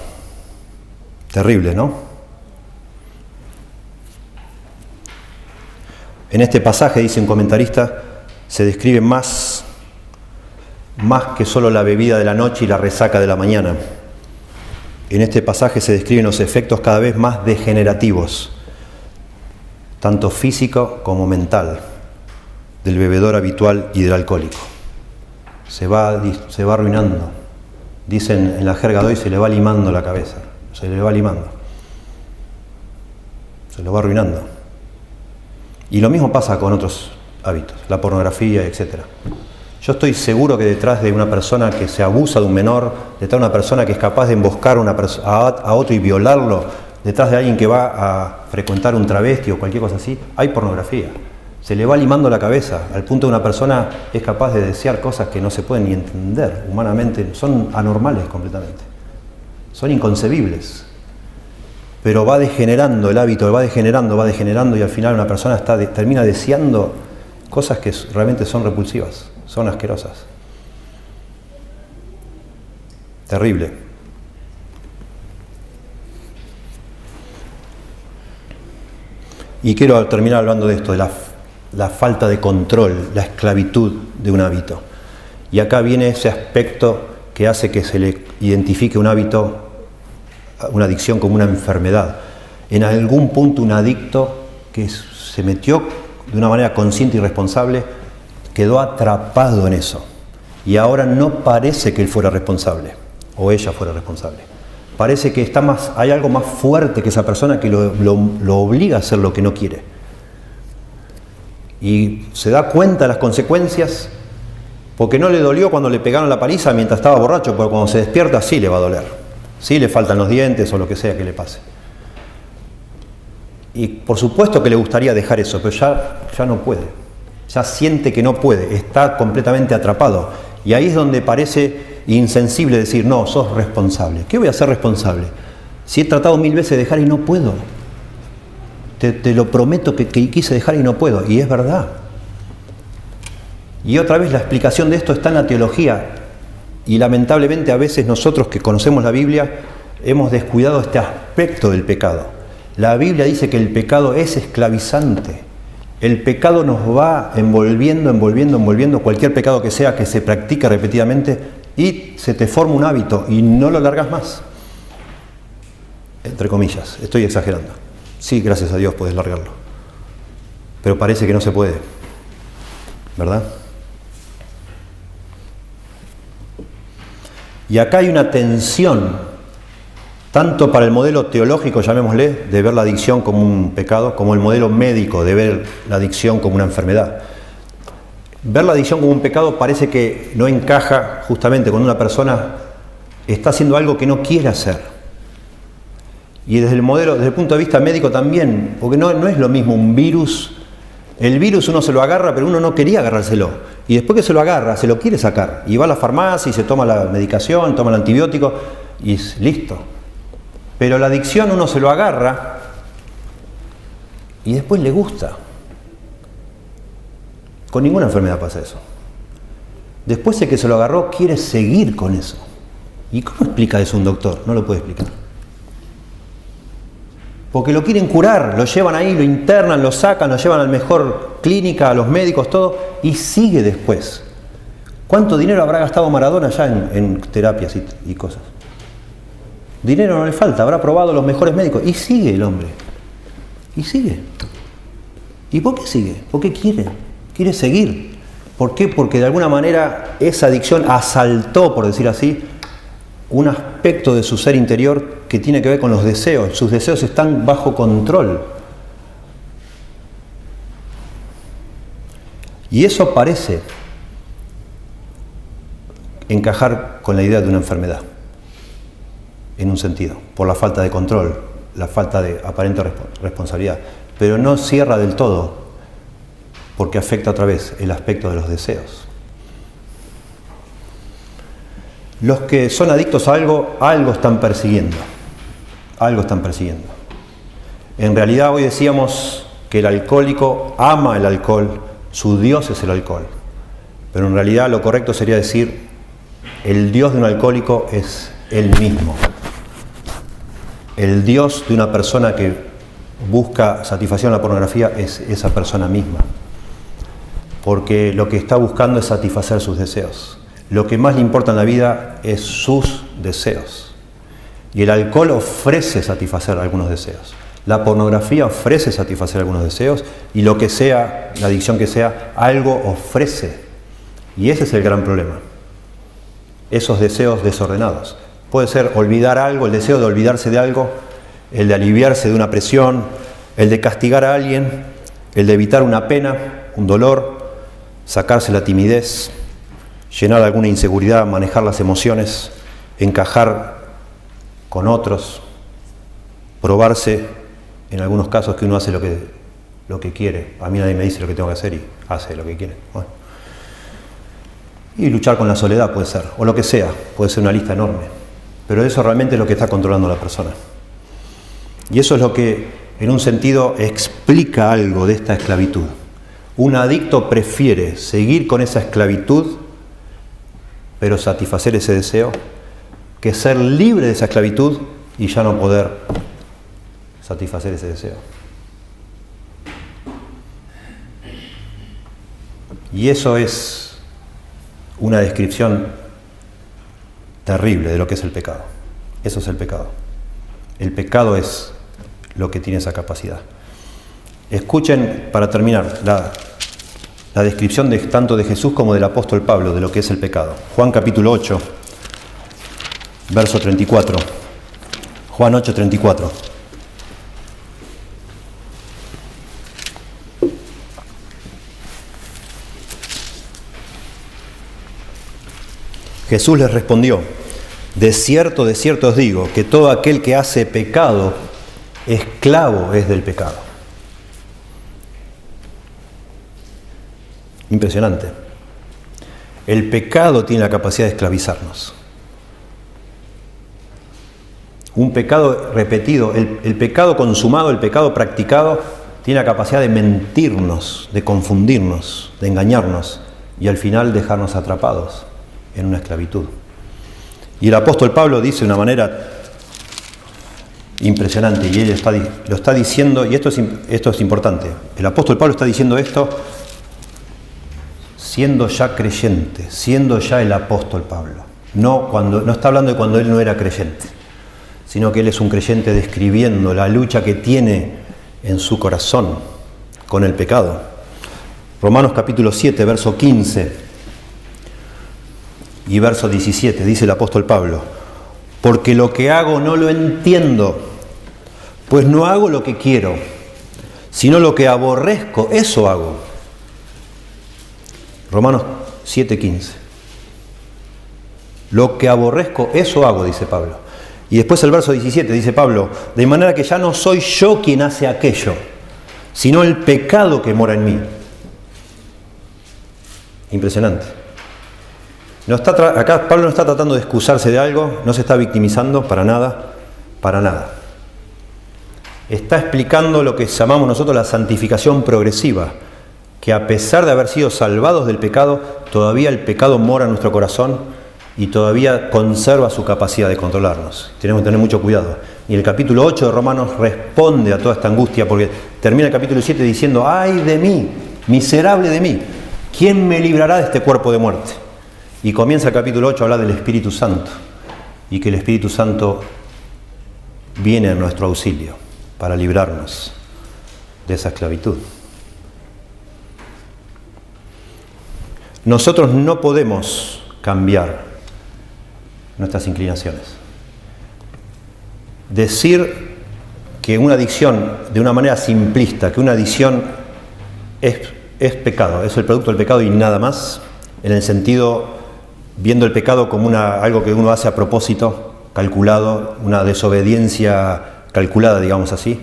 Speaker 1: Terrible, ¿no? En este pasaje, dice un comentarista, se describe más que solo la bebida de la noche y la resaca de la mañana. En este pasaje se describen los efectos cada vez más degenerativos, tanto físico como mental, del bebedor habitual y del alcohólico. Se va arruinando. Dicen en la jerga de hoy, se le va limando la cabeza. Se le va limando. Se lo va arruinando. Y lo mismo pasa con otros hábitos, la pornografía, etc. Yo estoy seguro que detrás de una persona que se abusa de un menor, detrás de una persona que es capaz de emboscar a otro y violarlo, detrás de alguien que va a frecuentar un travesti o cualquier cosa así, hay pornografía. Se le va limando la cabeza, al punto de una persona es capaz de desear cosas que no se pueden ni entender humanamente, son anormales completamente, son inconcebibles. Pero va degenerando el hábito, va degenerando y al final una persona termina deseando cosas que realmente son repulsivas, son asquerosas. Terrible. Y quiero terminar hablando de esto, de la falta de control, la esclavitud de un hábito. Y acá viene ese aspecto que hace que se le identifique un hábito, una adicción como una enfermedad. En algún punto un adicto que se metió de una manera consciente y responsable quedó atrapado en eso. Y ahora no parece que él fuera responsable o ella fuera responsable. Parece que hay algo más fuerte que esa persona que lo obliga a hacer lo que no quiere. Y se da cuenta de las consecuencias porque no le dolió cuando le pegaron la paliza mientras estaba borracho, pero cuando se despierta sí le va a doler. Sí le faltan los dientes o lo que sea que le pase. Y por supuesto que le gustaría dejar eso, pero ya no puede. Ya siente que no puede, está completamente atrapado. Y ahí es donde parece insensible decir, no, sos responsable. ¿Qué voy a ser responsable? Si he tratado 1000 veces de dejar y no puedo. Te lo prometo que quise dejar y no puedo. Y es verdad. Y otra vez la explicación de esto está en la teología. Y lamentablemente a veces nosotros que conocemos la Biblia hemos descuidado este aspecto del pecado. La Biblia dice que el pecado es esclavizante. El pecado nos va envolviendo, cualquier pecado que sea que se practique repetidamente y se te forma un hábito y no lo largas más. Entre comillas, estoy exagerando. Sí, gracias a Dios puedes largarlo. Pero parece que no se puede, ¿verdad? Y acá hay una tensión, tanto para el modelo teológico, llamémosle, de ver la adicción como un pecado, como el modelo médico de ver la adicción como una enfermedad. Ver la adicción como un pecado parece que no encaja justamente cuando una persona está haciendo algo que no quiere hacer. Y desde el punto de vista médico también, porque no es lo mismo un virus. El virus uno se lo agarra, pero uno no quería agarrárselo. Y después que se lo agarra, se lo quiere sacar. Y va a la farmacia y se toma la medicación, toma el antibiótico y listo. Pero la adicción uno se lo agarra y después le gusta. Con ninguna enfermedad pasa eso. Después de que se lo agarró, quiere seguir con eso. ¿Y cómo explica eso un doctor? No lo puede explicar. Porque lo quieren curar, lo llevan ahí, lo internan, lo sacan, lo llevan a la mejor clínica, a los médicos, todo, y sigue después. ¿Cuánto dinero habrá gastado Maradona ya en terapias y cosas? Dinero no le falta, habrá probado los mejores médicos, y sigue el hombre. Y sigue. ¿Y por qué sigue? Porque quiere seguir. ¿Por qué? Porque de alguna manera esa adicción asaltó, por decir así, un aspecto de su ser interior que tiene que ver con los deseos. Sus deseos están bajo control. Y eso parece encajar con la idea de una enfermedad, en un sentido, por la falta de control, la falta de aparente responsabilidad, pero no cierra del todo, porque afecta otra vez el aspecto de los deseos. Los que son adictos a algo están persiguiendo, algo están persiguiendo. En realidad hoy decíamos que el alcohólico ama el alcohol, su Dios es el alcohol, pero en realidad lo correcto sería decir, el Dios de un alcohólico es él mismo. El Dios de una persona que busca satisfacción en la pornografía es esa persona misma, porque lo que está buscando es satisfacer sus deseos. Lo que más le importa en la vida es sus deseos. Y el alcohol ofrece satisfacer algunos deseos. La pornografía ofrece satisfacer algunos deseos y lo que sea, la adicción que sea, algo ofrece. Y ese es el gran problema. Esos deseos desordenados. Puede ser olvidar algo, el deseo de olvidarse de algo, el de aliviarse de una presión, el de castigar a alguien, el de evitar una pena, un dolor, sacarse la timidez, llenar alguna inseguridad, manejar las emociones, encajar con otros, probarse en algunos casos que uno hace lo que quiere. A mí nadie me dice lo que tengo que hacer y hace lo que quiere. Bueno. Y luchar con la soledad puede ser, o lo que sea, puede ser una lista enorme. Pero eso realmente es lo que está controlando a la persona. Y eso es lo que, en un sentido, explica algo de esta esclavitud. Un adicto prefiere seguir con esa esclavitud, pero satisfacer ese deseo, que ser libre de esa esclavitud y ya no poder satisfacer ese deseo. Y eso es una descripción terrible de lo que es el pecado. Eso es el pecado. El pecado es lo que tiene esa capacidad. Escuchen, para terminar, la descripción tanto de Jesús como del apóstol Pablo de lo que es el pecado. Juan capítulo 8, verso 34. Juan 8, 34. Jesús les respondió, de cierto os digo, que todo aquel que hace pecado, esclavo es del pecado. Impresionante. El pecado tiene la capacidad de esclavizarnos. Un pecado repetido, el pecado consumado, el pecado practicado, tiene la capacidad de mentirnos, de confundirnos, de engañarnos y al final dejarnos atrapados en una esclavitud. Y el apóstol Pablo dice de una manera impresionante, y él lo está diciendo, y esto es importante, el apóstol Pablo está diciendo esto siendo ya creyente, siendo ya el apóstol Pablo. No está hablando de cuando él no era creyente, sino que él es un creyente describiendo la lucha que tiene en su corazón con el pecado. Romanos capítulo 7, verso 15 y verso 17, dice el apóstol Pablo, porque lo que hago no lo entiendo, pues no hago lo que quiero, sino lo que aborrezco, eso hago. Romanos 7:15. Lo que aborrezco, eso hago, dice Pablo. Y después el verso 17 dice Pablo, de manera que ya no soy yo quien hace aquello, sino el pecado que mora en mí. Impresionante. Acá Pablo no está tratando de excusarse de algo, no se está victimizando para nada, para nada. Está explicando lo que llamamos nosotros la santificación progresiva, que a pesar de haber sido salvados del pecado, todavía el pecado mora en nuestro corazón y todavía conserva su capacidad de controlarnos. Tenemos que tener mucho cuidado. Y el capítulo 8 de Romanos responde a toda esta angustia, porque termina el capítulo 7 diciendo, ¡ay de mí, miserable de mí! ¿Quién me librará de este cuerpo de muerte? Y comienza el capítulo 8 a hablar del Espíritu Santo, y que el Espíritu Santo viene a nuestro auxilio para librarnos de esa esclavitud. Nosotros no podemos cambiar nuestras inclinaciones. Decir que una adicción, de una manera simplista, que una adicción es es pecado, es el producto del pecado y nada más, en el sentido, viendo el pecado como algo que uno hace a propósito, calculado, una desobediencia calculada, digamos así.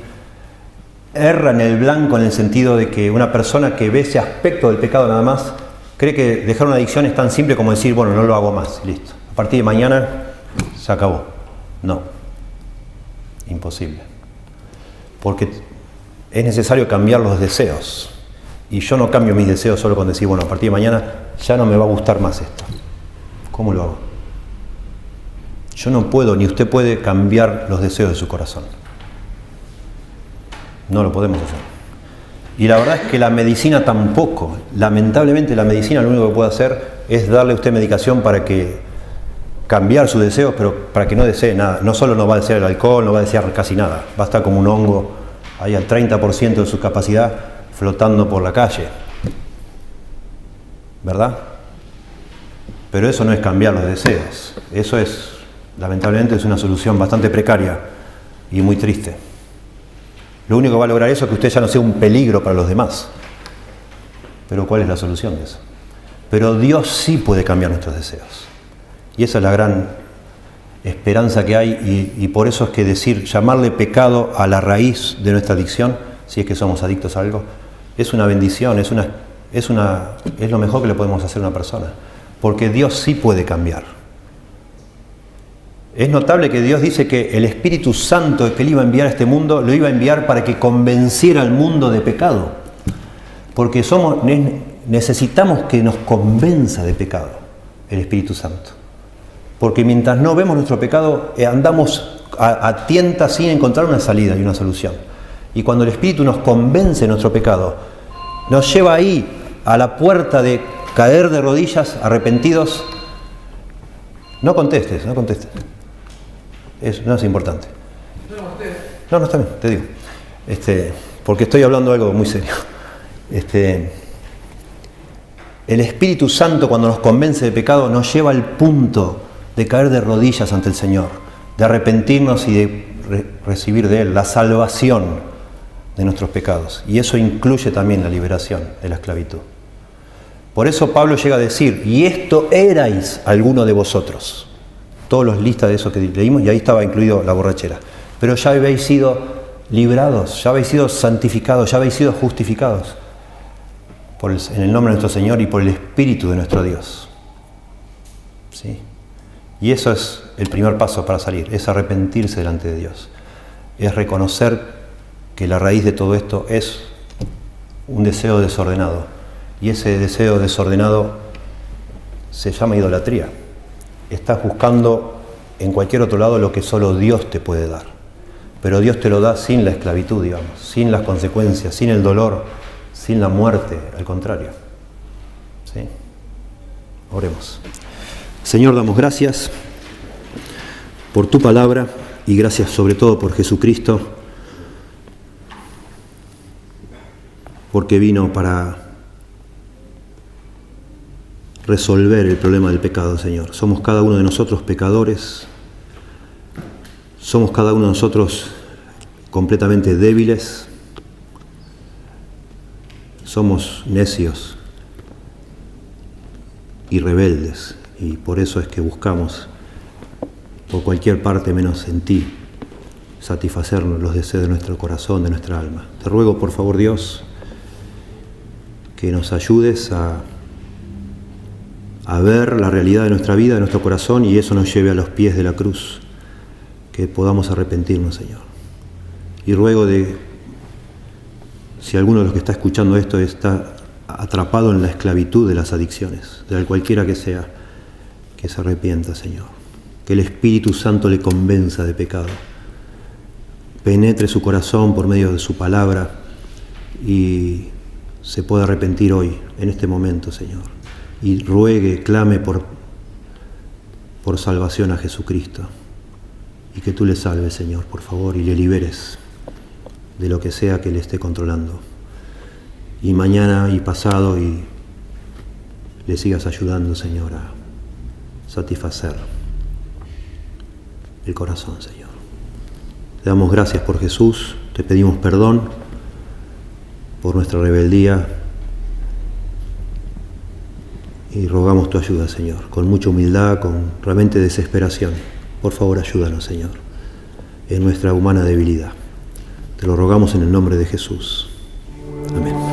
Speaker 1: Erra en el blanco en el sentido de que una persona que ve ese aspecto del pecado nada más, cree que dejar una adicción es tan simple como decir, bueno, no lo hago más, listo. A partir de mañana se acabó. No, imposible. Porque es necesario cambiar los deseos. Y yo no cambio mis deseos solo con decir, bueno, a partir de mañana ya no me va a gustar más esto. ¿Cómo lo hago? Yo no puedo, ni usted puede cambiar los deseos de su corazón. No lo podemos hacer. Y la verdad es que la medicina tampoco. Lamentablemente la medicina lo único que puede hacer es darle a usted medicación para que cambiar sus deseos, pero para que no desee nada. No solo no va a desear el alcohol, no va a desear casi nada. Va a estar como un hongo ahí al 30% de su capacidad flotando por la calle. ¿Verdad? Pero eso no es cambiar los deseos. Eso es, lamentablemente, es una solución bastante precaria y muy triste. Lo único que va a lograr eso es que usted ya no sea un peligro para los demás. Pero ¿cuál es la solución de eso? Pero Dios sí puede cambiar nuestros deseos. Y esa es la gran esperanza que hay, y por eso es que llamarle pecado a la raíz de nuestra adicción, si es que somos adictos a algo, es una bendición, es lo mejor que le podemos hacer a una persona. Porque Dios sí puede cambiar. Es notable que Dios dice que el Espíritu Santo que Él iba a enviar a este mundo, lo iba a enviar para que convenciera al mundo de pecado. Porque necesitamos que nos convenza de pecado el Espíritu Santo. Porque mientras no vemos nuestro pecado, andamos a tientas sin encontrar una salida y una solución. Y cuando el Espíritu nos convence de nuestro pecado, nos lleva ahí a la puerta de caer de rodillas arrepentidos. No contestes. Eso no es importante. No, está bien, te digo. Porque estoy hablando de algo muy serio. El Espíritu Santo, cuando nos convence de pecado, nos lleva al punto de caer de rodillas ante el Señor, de arrepentirnos y de recibir de Él la salvación de nuestros pecados. Y eso incluye también la liberación de la esclavitud. Por eso Pablo llega a decir, y esto erais alguno de vosotros. Todos los listas de eso que leímos, y ahí estaba incluido la borrachera. Pero ya habéis sido librados, ya habéis sido santificados, ya habéis sido justificados en el nombre de nuestro Señor y por el Espíritu de nuestro Dios. ¿Sí? Y eso es el primer paso para salir, es arrepentirse delante de Dios. Es reconocer que la raíz de todo esto es un deseo desordenado. Y ese deseo desordenado se llama idolatría. Estás buscando en cualquier otro lado lo que solo Dios te puede dar. Pero Dios te lo da sin la esclavitud, digamos, sin las consecuencias, sin el dolor, sin la muerte, al contrario. ¿Sí? Oremos. Señor, damos gracias por tu palabra y gracias sobre todo por Jesucristo, porque vino para resolver el problema del pecado, Señor. Somos cada uno de nosotros pecadores, somos cada uno de nosotros completamente débiles, somos necios y rebeldes, y por eso es que buscamos por cualquier parte menos en ti satisfacer los deseos de nuestro corazón, de nuestra alma. Te ruego, por favor, Dios, que nos ayudes a ver la realidad de nuestra vida, de nuestro corazón, y eso nos lleve a los pies de la cruz, que podamos arrepentirnos, Señor. Y ruego si alguno de los que está escuchando esto está atrapado en la esclavitud de las adicciones, de cualquiera que sea, que se arrepienta, Señor. Que el Espíritu Santo le convenza de pecado, penetre su corazón por medio de su palabra y se pueda arrepentir hoy, en este momento, Señor. Y ruegue, clame por salvación a Jesucristo. Y que tú le salves, Señor, por favor, y le liberes de lo que sea que le esté controlando. Y mañana y pasado y le sigas ayudando, Señor, a satisfacer el corazón, Señor. Te damos gracias por Jesús, te pedimos perdón por nuestra rebeldía y rogamos tu ayuda, Señor, con mucha humildad, con realmente desesperación. Por favor, ayúdanos, Señor, en nuestra humana debilidad. Te lo rogamos en el nombre de Jesús. Amén.